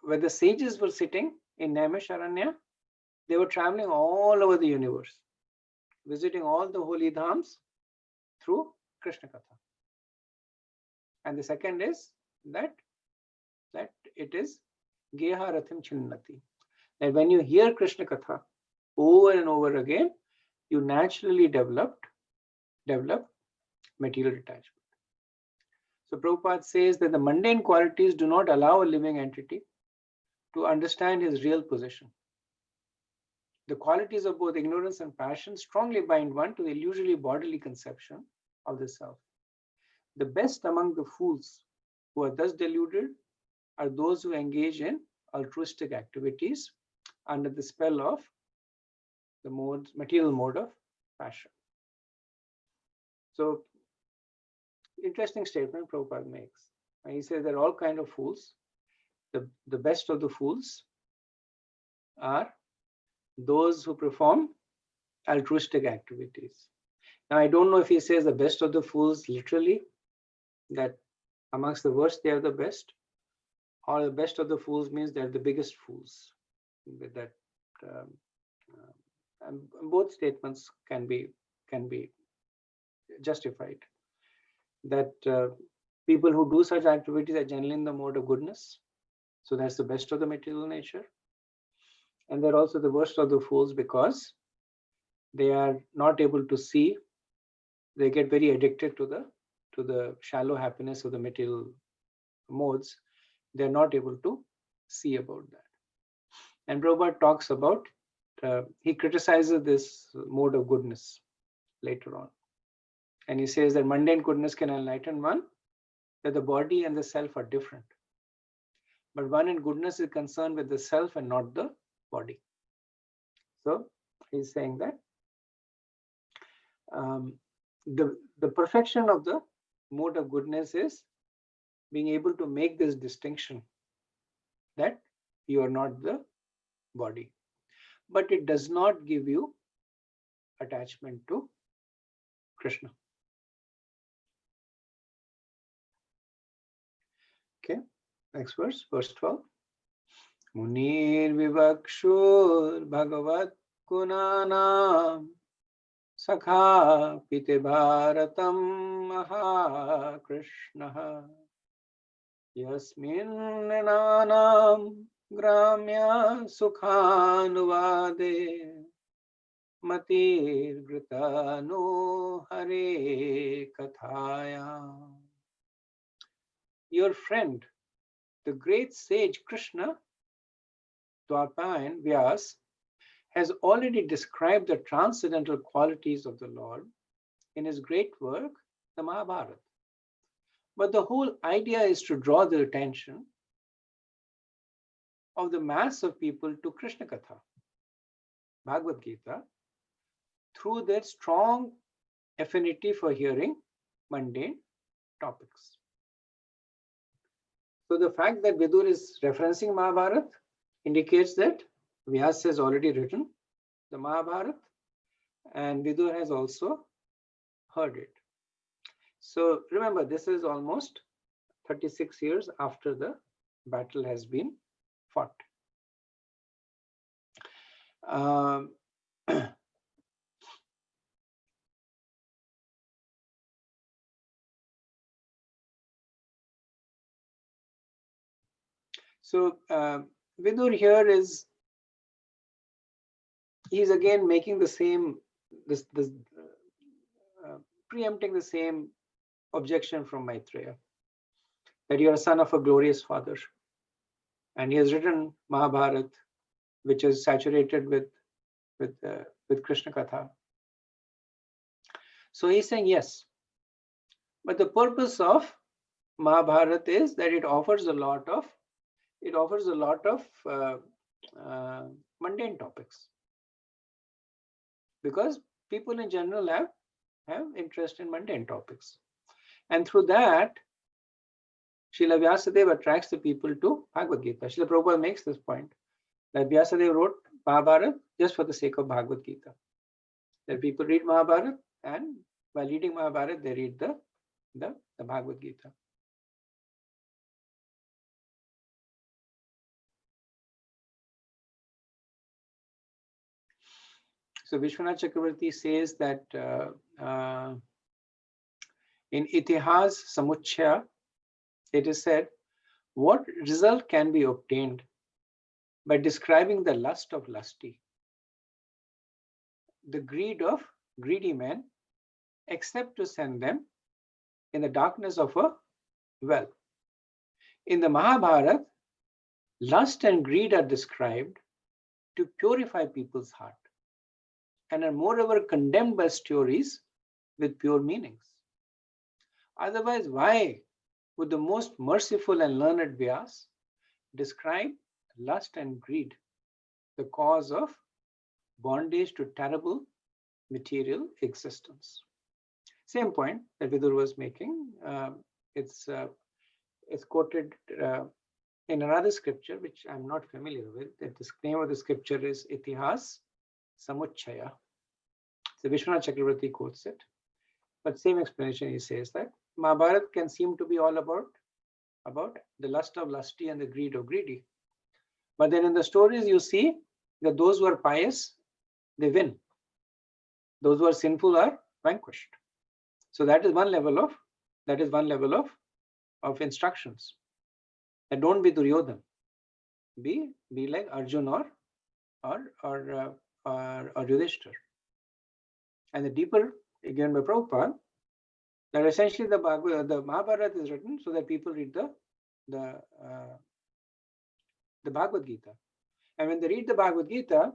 when the sages were sitting in Naimisharanya, they were traveling all over the universe, visiting all the holy dhams through Krishna Katha. And the second is that it is geha rathim chinnati. That when you hear Krishna Katha over and over again, you naturally develop material attachment. So Prabhupada says that the mundane qualities do not allow a living entity to understand his real position. The qualities of both ignorance and passion strongly bind one to the illusory bodily conception of the self. The best among the fools who are thus deluded are those who engage in altruistic activities under the spell of the material mode of passion. So, interesting statement Prabhupada makes. And he says there are all kinds of fools. The best of the fools are those who perform altruistic activities. Now, I don't know if he says the best of the fools literally, that amongst the worst they are the best, or the best of the fools means they're the biggest fools. That and both statements can be justified. That people who do such activities are generally in the mode of goodness, so that's the best of the material nature. And they're also the worst of the fools because they are not able to see. They get very addicted to the shallow happiness of the material modes. They're not able to see about that. And Prabhupada talks about, he criticizes this mode of goodness later on. And he says that mundane goodness can enlighten one, that the body and the self are different. But one in goodness is concerned with the self and not the body. So he's saying that the perfection of the mode of goodness is being able to make this distinction, that You are not the body. But it does not give you attachment to Krishna. Okay, next verse, verse 12. Munir vivakshur bhagavat gunanam sakha pite bharatam maha krishnaha yasmin nanam gramya sukhanuvade matir gritano hare kathaya. Your friend, the great sage Krishna, Dwapayana Vyas, has already described the transcendental qualities of the Lord in his great work, the Mahabharata. But the whole idea is to draw the attention of the mass of people to Krishna Katha, Bhagavad Gita, through their strong affinity for hearing mundane topics. So the fact that Vidur is referencing Mahabharata indicates that Vyas has already written the Mahabharata and Vidur has also heard it. So remember, this is almost 36 years after the battle has been fought. So Vidur here he's again making the same, preempting the same objection from Maitreya, that you are a son of a glorious father. And he has written Mahabharata, which is saturated with Krishna Katha. So he's saying yes, but the purpose of Mahabharata is that it offers a lot of mundane topics, because people in general have interest in mundane topics, and through that Srila Vyasadeva attracts the people to Bhagavad Gita. Srila Prabhupada makes this point that Vyasadeva wrote Mahabharata just for the sake of Bhagavad Gita. That people read Mahabharata, and by reading Mahabharata they read the Bhagavad Gita. So Vishwanath Chakravarti says that in Itihas Samuchaya, it is said, what result can be obtained by describing the lust of lusty, the greed of greedy men, except to send them in the darkness of a well. In the Mahabharata, lust and greed are described to purify people's heart and are moreover condemned by stories with pure meanings. Otherwise, why would the most merciful and learned Vyas describe lust and greed, the cause of bondage to terrible material existence? Same point that Vidur was making. It's quoted in another scripture, which I'm not familiar with. The name of the scripture is Itihas Samuchaya. So Vishwanath Chakravarti quotes it. But same explanation, he says that Mahabharata can seem to be all about the lust of lusty and the greed of greedy. But then in the stories you see that those who are pious, they win. Those who are sinful are vanquished. So that is one level of instructions. And don't be Duryodhan. Be like Arjun or Yudhishthir. And the deeper, again by Prabhupada, that essentially the Mahabharata is written so that people read the Bhagavad Gita. And when they read the Bhagavad Gita,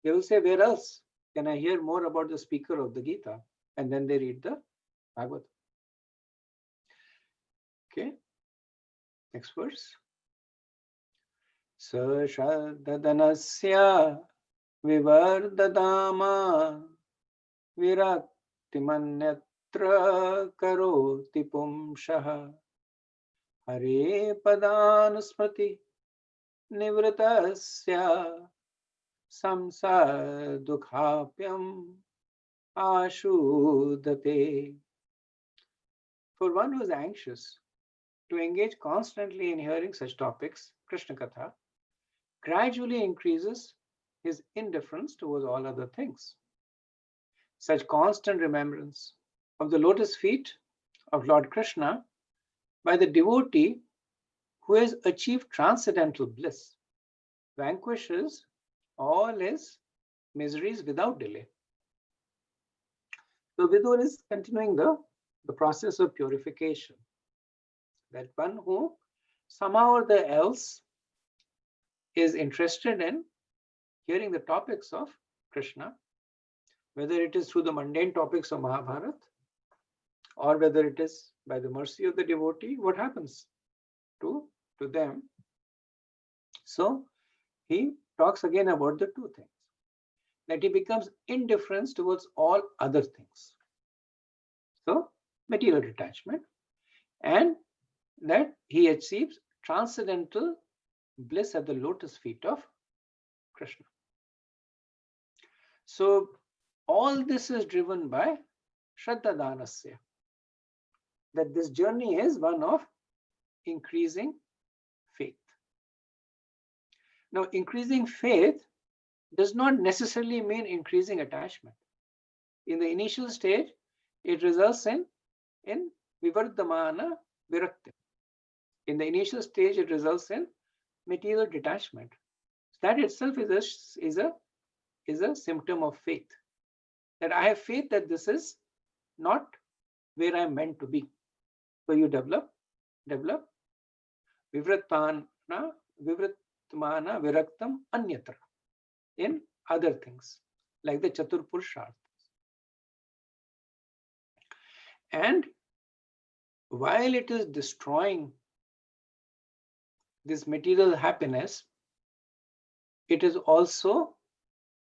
they will say, where else can I hear more about the speaker of the Gita? And then they read the Bhagavad. Okay, next verse. Sashadadanasya vivardadama viraktimanyatra karoti pumshaha hare padanusmriti nivratasya samsara dukhapyam ashudate. For one who is anxious to engage constantly in hearing such topics, Krishna Katha gradually increases his indifference towards all other things. Such constant remembrance of the lotus feet of Lord Krishna by the devotee who has achieved transcendental bliss vanquishes all his miseries without delay. So Vidur is continuing the process of purification. That one who somehow or the else is interested in hearing the topics of Krishna, whether it is through the mundane topics of Mahabharata or whether it is by the mercy of the devotee, what happens to them? So he talks again about the two things, that he becomes indifferent towards all other things. So material detachment, and that he achieves transcendental bliss at the lotus feet of Krishna. So all this is driven by Shraddha Danasya, that this journey is one of increasing faith. Now, increasing faith does not necessarily mean increasing attachment. In the initial stage, it results in Vivardhamana Virakti. In the initial stage, it results in material detachment. That itself is a symptom of faith. That I have faith that this is not where I'm meant to be. So you develop Vivratmana Viraktam Anyatra in other things, like the Chaturpurusharthas. And while it is destroying this material happiness, it is also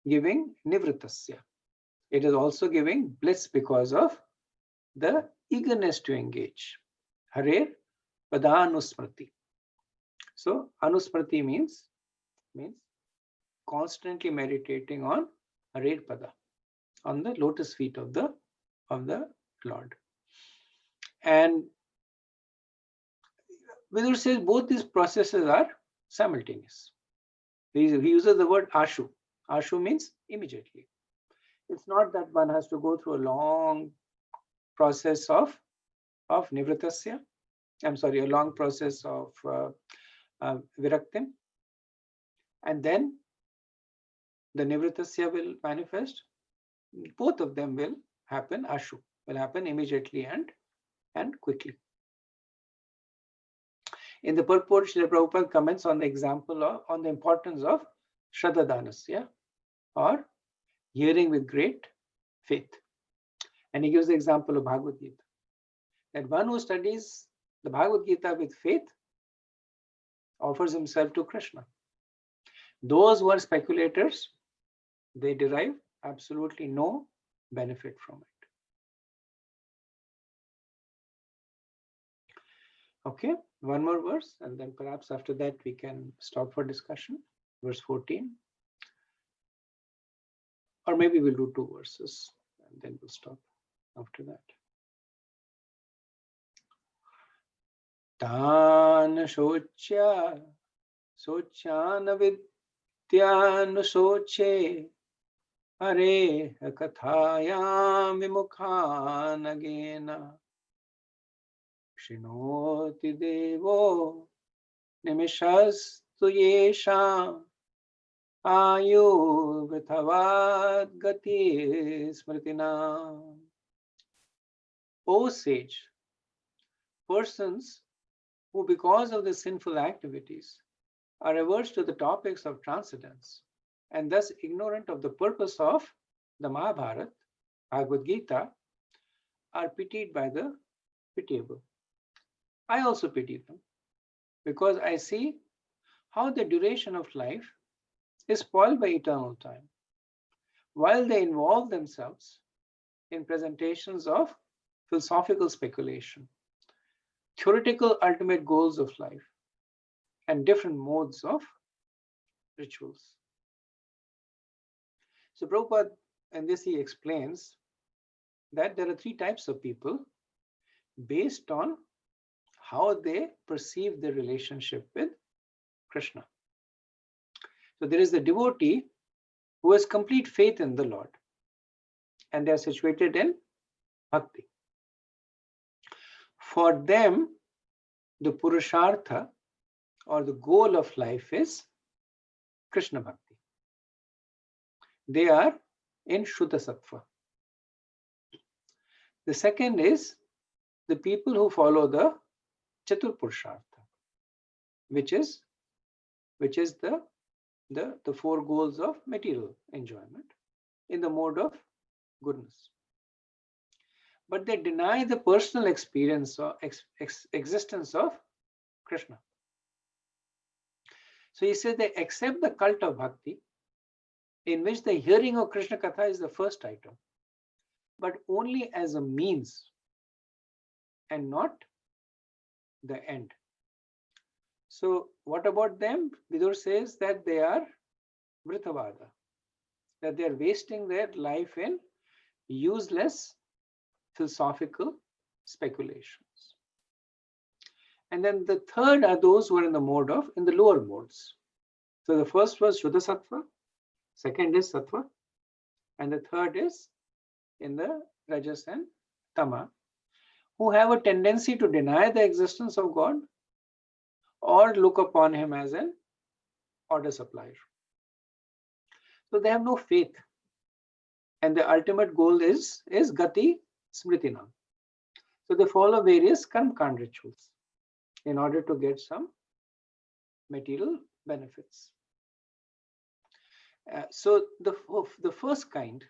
giving nivritasya. It is also giving bliss because of the eagerness to engage. Hare Padanusmriti. So Anusmriti means constantly meditating on Hare Pada, on the lotus feet of the Lord. And Vidur says both these processes are simultaneous. He uses the word ashu. Ashu means immediately. It's not that one has to go through a long process of nivritasya. I'm sorry, a long process of viraktim, and then the nivritasya will manifest. Both of them will happen. Ashu will happen immediately and quickly. In the purport, Srila Prabhupada comments on the example on the importance of Shraddha Danasya, or hearing with great faith. And he gives the example of Bhagavad Gita. That one who studies the Bhagavad Gita with faith offers himself to Krishna. Those who are speculators, they derive absolutely no benefit from it. Okay, one more verse, and then perhaps after that we can stop for discussion. Verse 14. Or maybe we'll do two verses and then we'll stop after that. Tan Shochya Sochana Vidyan Soche Hare Kathayam Vimukhanagena Shinoti Devo Nimishastu Yesham Ayu Vithavad Gati Smritina. O sage, persons who because of the sinful activities are averse to the topics of transcendence and thus ignorant of the purpose of the Mahabharata, Bhagavad Gita, are pitied by the pitiable. I also pity them because I see how the duration of life is spoiled by eternal time, while they involve themselves in presentations of philosophical speculation, theoretical ultimate goals of life, and different modes of rituals. So Prabhupada, and this he explains that there are three types of people based on how they perceive their relationship with Krishna. So there is the devotee who has complete faith in the Lord, and they are situated in bhakti. For them, the purushartha or the goal of life is Krishna bhakti. They are in Shuddha Sattva. The second is the people who follow the Chatur Purushartha, which is the four goals of material enjoyment in the mode of goodness. But they deny the personal experience or existence of Krishna. So he says they accept the cult of bhakti, in which the hearing of Krishna Katha is the first item, but only as a means and not the end. So what about them? Vidur says that they are Vritavada, that they are wasting their life in useless philosophical speculations. And then the third are those who are in the lower modes. So the first was Shuddha Sattva, second is Sattva, and the third is in the Rajas and Tama, who have a tendency to deny the existence of God or look upon him as an order supplier. So they have no faith, and the ultimate goal is Gati Smritinam. So they follow various karma rituals in order to get some material benefits. So the first kind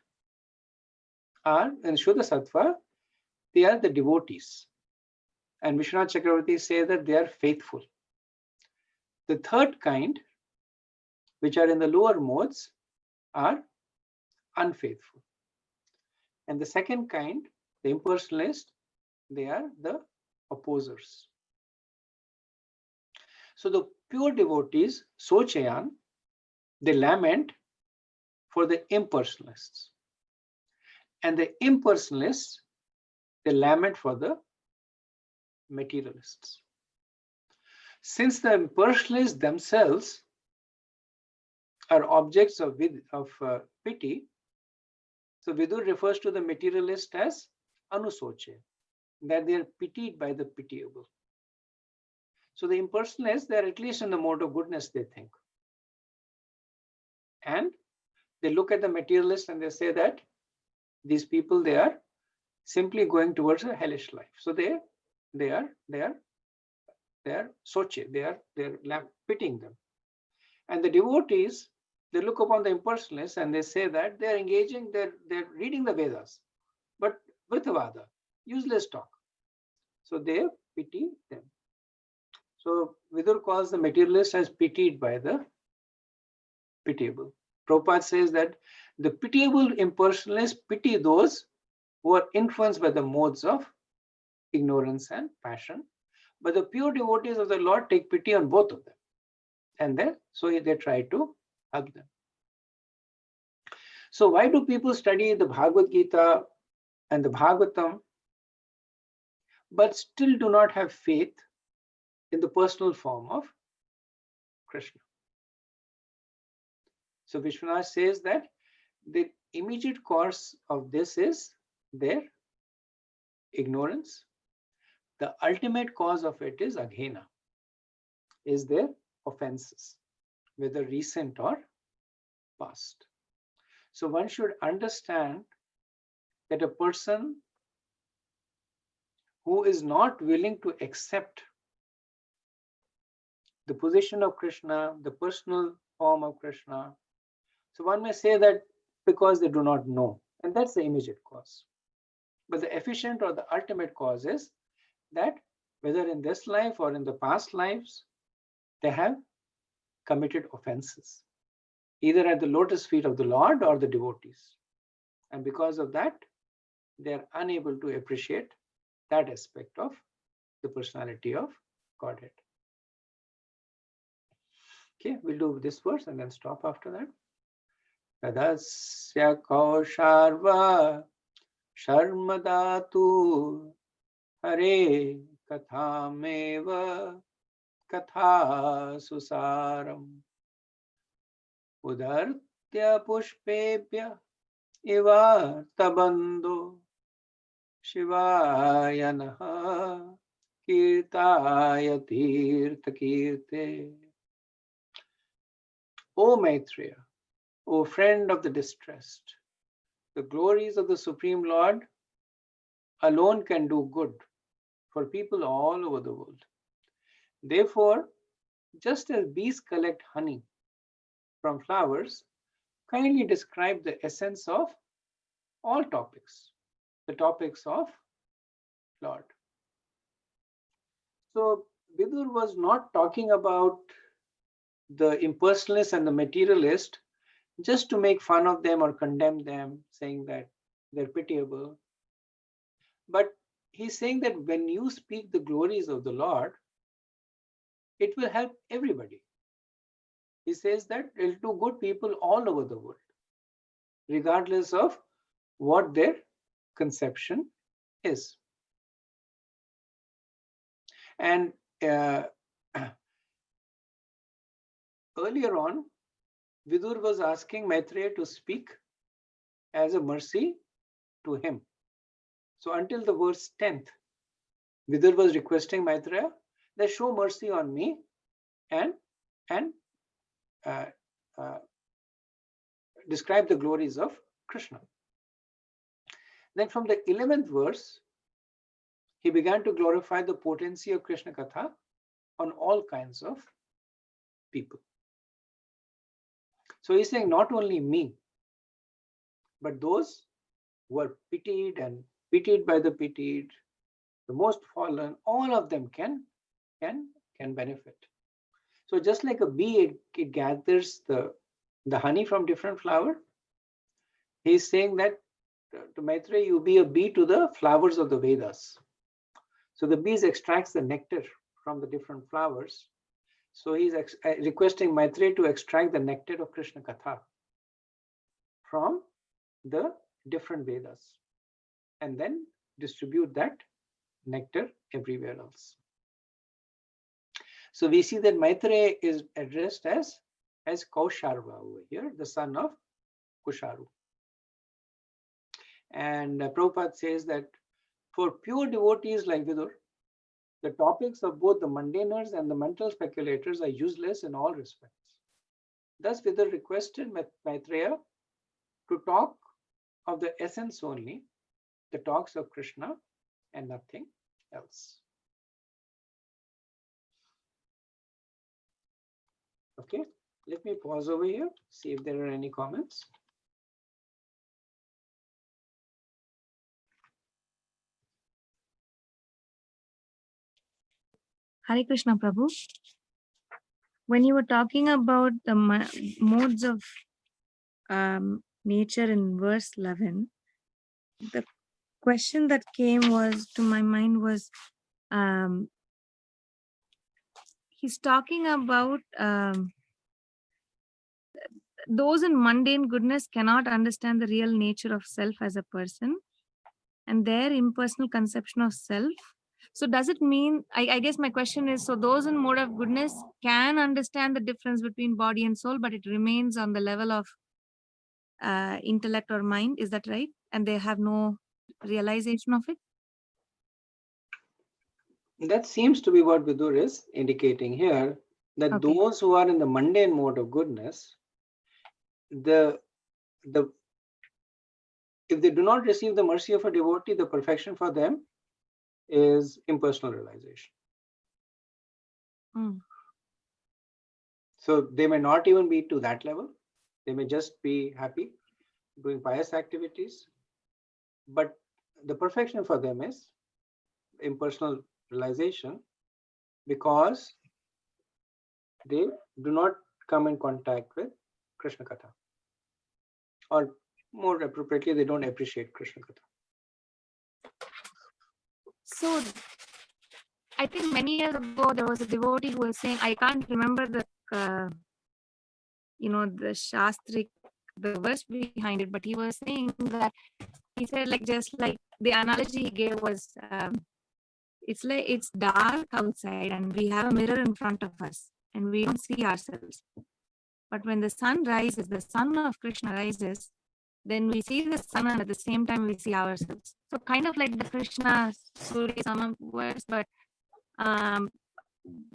are in Shuddha Sattva, they are the devotees. And Vishwanath Chakravarti says that they are faithful. The third kind, which are in the lower modes, are unfaithful. And the second kind, the impersonalist, they are the opposers. So the pure devotees, Sochayan, they lament for the impersonalists. And the impersonalists, they lament for the materialists. Since the impersonalists themselves are objects of pity, so Vidur refers to the materialist as anusoche, that they are pitied by the pitiable. So the impersonalists, they are at least in the mode of goodness, they think. And they look at the materialist and they say that these people, they are simply going towards a hellish life. So they are soche, they are pitying them. And the devotees, they look upon the impersonalists and they say that they are engaging, they're reading the Vedas, but Vritavada, useless talk. So they pity them. So Vidur calls the materialist as pitied by the pitiable. Prabhupada says that the pitiable impersonalists pity those who are influenced by the modes of ignorance and passion, but the pure devotees of the Lord take pity on both of them, and then so they try to help them. So why do people study the Bhagavad Gita and the Bhagavatam but still do not have faith in the personal form of Krishna? So Vishwanath says that the immediate cause of this is their ignorance. The ultimate cause of it is aghena, is their offenses, whether recent or past. So one should understand that a person who is not willing to accept the position of Krishna, the personal form of Krishna, so one may say that because they do not know, and that's the immediate cause. But the efficient or the ultimate cause is that whether in this life or in the past lives, they have committed offenses, either at the lotus feet of the Lord or the devotees. And because of that, they are unable to appreciate that aspect of the personality of Godhead. Okay, we'll do this verse and then stop after that. Tadasya kausharva sharmadatu hare kathameva katha susaram udartya pushpebhya iva tabando shivaya naha kirtaya tirtha kirte. O Maitreya, O friend of the distressed, the glories of the Supreme Lord alone can do good for people all over the world. Therefore, just as bees collect honey from flowers, kindly describe the essence of all topics, the topics of Lord. So, Vidur was not talking about the impersonalist and the materialist just to make fun of them or condemn them, saying that they're pitiable. But he's saying that when you speak the glories of the Lord, it will help everybody. He says that it will do good people all over the world, regardless of what their conception is. And earlier on, Vidur was asking Maitreya to speak as a mercy to him. So until the verse 10th, Vidur was requesting Maitreya that show mercy on me and describe the glories of Krishna. Then from the 11th verse, he began to glorify the potency of Krishna Katha on all kinds of people. So he's saying not only me, but those who are pitied and pitied by the pitied, the most fallen, all of them can benefit. So just like a bee, it gathers the honey from different flower. He's saying that to Maitreya, you be a bee to the flowers of the Vedas. So the bees extracts the nectar from the different flowers. So he's requesting Maitreya to extract the nectar of Krishna Katha from the different Vedas and then distribute that nectar everywhere else. So we see that Maitreya is addressed as Kausharva over here, the son of Kusharu. And Prabhupada says that for pure devotees like Vidur, the topics of both the mundaners and the mental speculators are useless in all respects. Thus, Vidur requested Maitreya to talk of the essence only, the talks of Krishna and nothing else. Okay, let me pause over here, see if there are any comments. Hare Krishna Prabhu. When you were talking about the modes of nature in verse 11, the question that came to my mind was, he's talking about those in mundane goodness cannot understand the real nature of self as a person and their impersonal conception of self. So does it mean, I guess my question is, so those in mode of goodness can understand the difference between body and soul, but it remains on the level of intellect or mind, is that right? And they have no realization of it? That seems to be what Vidur is indicating here, that Okay. those who are in the mundane mode of goodness, if they do not receive the mercy of a devotee, the perfection for them is impersonal realization. So they may not even be to that level. They may just be happy doing pious activities, but the perfection for them is impersonal realization because they do not come in contact with Krishna Katha, or more appropriately, they don't appreciate Krishna Katha. So I think many years ago, there was a devotee who was saying, I can't remember the the Shastric, the verse behind it, but he was saying that, he said, like, just like the analogy he gave was, it's like it's dark outside and we have a mirror in front of us and we don't see ourselves. But when the sun rises, the sun of Krishna rises, then we see the sun and at the same time we see ourselves. So kind of like the Krishna Surya Sama verse, but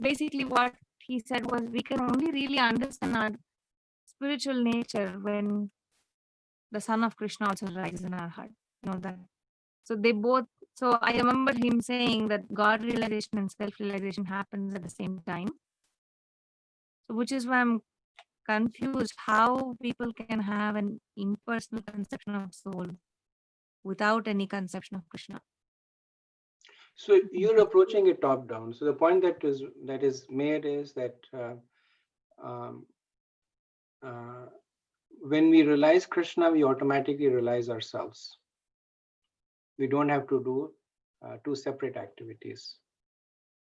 basically what he said was we can only really understand our spiritual nature when the sun of Krishna also rises in our heart. That. So they both, so I remember him saying that God realization and self-realization happens at the same time. So which is why I'm confused how people can have an impersonal conception of soul without any conception of Krishna. So you're approaching it top down. So the point that is made is that when we realize Krishna, we automatically realize ourselves. We don't have to do two separate activities.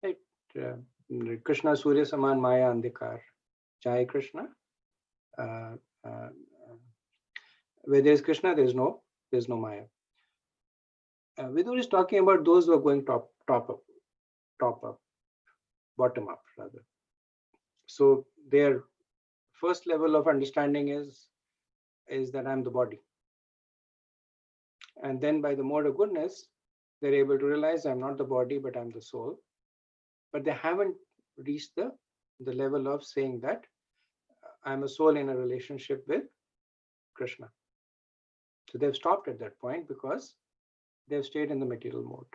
Right? Krishna Surya Saman Maya Andhikar. Jai Krishna. Where there is Krishna, there's no Maya. Vidur is talking about those who are going top up, bottom up rather. So their first level of understanding is that I'm the body. And then by the mode of goodness, they're able to realize I'm not the body, but I'm the soul. But they haven't reached the level of saying that I'm a soul in a relationship with Krishna. So they've stopped at that point because they've stayed in the material mode.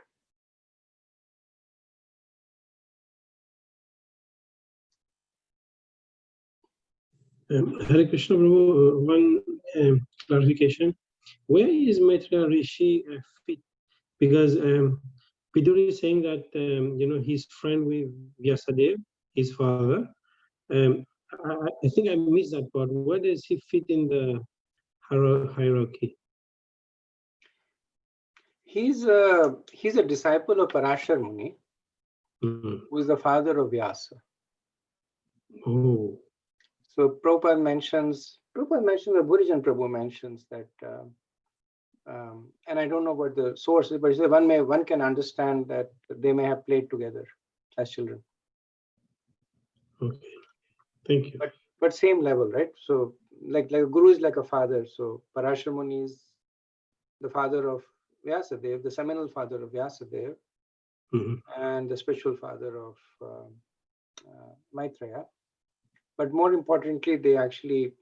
Hare Krishna Prabhu, one clarification. Where is Maitreya Rishi fit? Because Vidur is saying that his friend with Vyasadeva, his father. I think I missed that part. Where does he fit in the hierarchy? He's a disciple of Parashar Muni, who is the father of Vyasa. Oh. So Prabhupada mentions, the Bhurijan Prabhu mentions that, and I don't know what the source is, but one can understand that they may have played together as children. Okay, thank you. But same level, right? So like a guru is like a father. So Parashar Muni is the father of Vyasadeva, the seminal father of Vyasadeva, and the spiritual father of Maitreya. But more importantly, they actually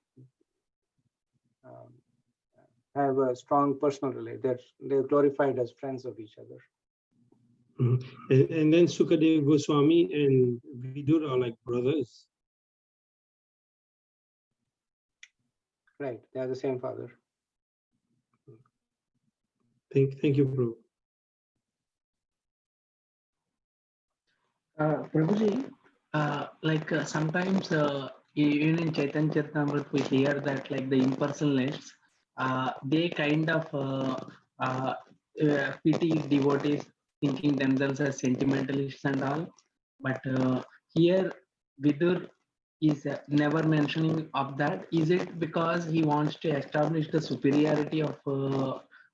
have a strong personal relation. They're glorified as friends of each other. And then Sukadeva Goswami and Vidur are like brothers. Right, they are the same father. Thank you, Prabhu. Prabhuji, sometimes even in Chaitanya Charitamrita we hear that like the impersonalists, they kind of pity devotees, thinking themselves as sentimentalists and all. But here Vidur is never mentioning of that. Is it because he wants to establish the superiority of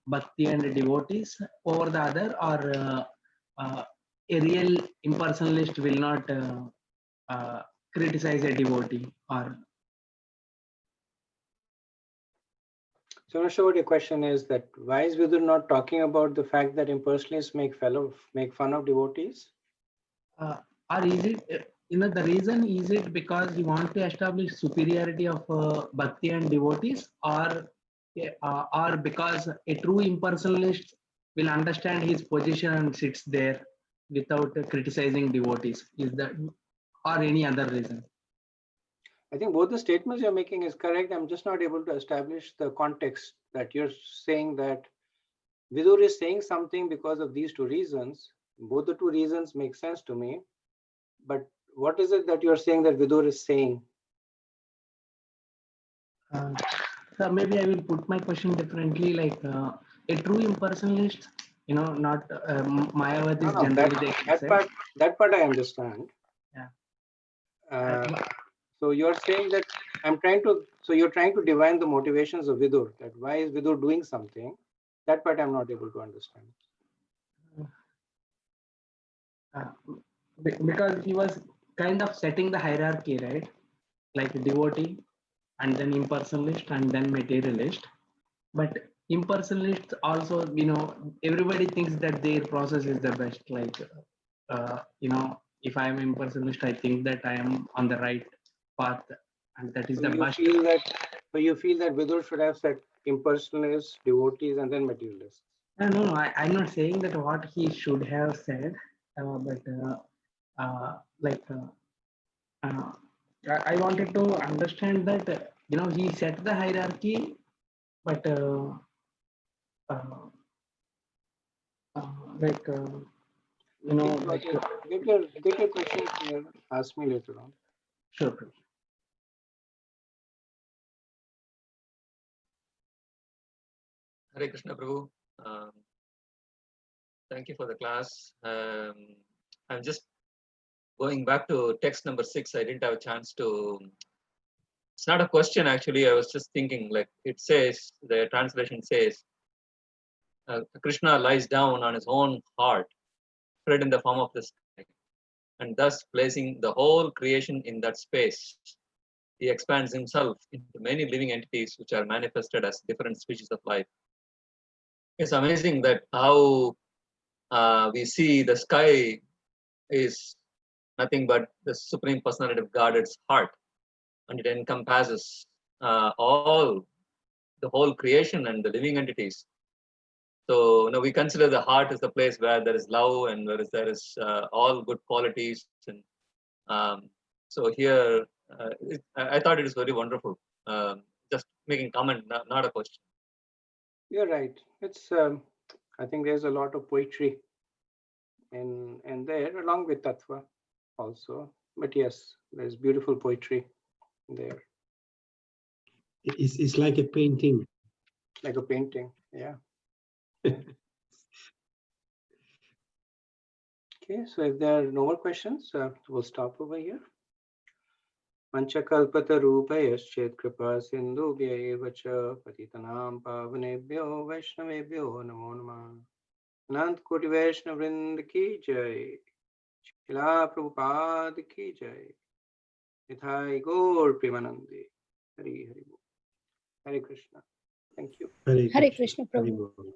bhakti and devotees over the other, or a real impersonalist will not criticize a devotee? Or so I'm not sure what your question is, that why is Vidur not talking about the fact that impersonalists make fun of devotees? Or is it, the reason, is it because he wants to establish superiority of bhakti and devotees, or because a true impersonalist will understand his position and sits there without criticizing devotees? Is that, or any other reason? I think both the statements you're making is correct. I'm just not able to establish the context that you're saying that Vidur is saying something because of these two reasons. Both the two reasons make sense to me. But what is it that you're saying that Vidur is saying? So maybe I will put my question differently. Like a true impersonalist, not Mayavadis generally. That part I understand. Yeah. So you're saying that So you're trying to divine the motivations of Vidur, that why is Vidur doing something? That part I'm not able to understand. Because he was kind of setting the hierarchy, right? Like devotee, and then impersonalist, and then materialist. But impersonalists also, everybody thinks that their process is the best. Like, if I am impersonalist, I think that I am on the right path, and that is So the you best. feel that Vidur should have said impersonalists, devotees, and then materialists. No, I'm not saying that what he should have said, but I wanted to understand that, he set the hierarchy, but like, like, Get your question here. Ask me later on. sure. Hare Krishna Prabhu. Thank you for the class. I'm just going back to text number 6. I didn't have a chance to. It's not a question actually. I was just thinking, like it says, the translation says, Krishna lies down on his own heart, spread in the form of the sky, and thus placing the whole creation in that space. He expands himself into many living entities which are manifested as different species of life. It's amazing that how we see the sky is nothing but the Supreme Personality of God's heart, and it encompasses all the whole creation and the living entities. So we consider the heart as the place where there is love and where there is all good qualities. And so here, I thought it is very wonderful. Just making comment, not a question. You're right. It's I think there's a lot of poetry in there, along with tattva also. But yes, there's beautiful poetry there. It's like a painting. Like a painting, yeah. Okay, so if there are no more questions, we'll stop over here. Panchakalpatarupayaschet kripa sindhubhya eva cha patitanam pavanebhyo vaishnavebhyo namo namah. Anant Koti Vaishnav Vrind ki jai. Shila Prabhupada ki jai. Nithai Gaur Premanande. Hari Hari Bol. Hare Krishna. Thank you. Hare Hare Krishna, Hare Prabhu. Bol.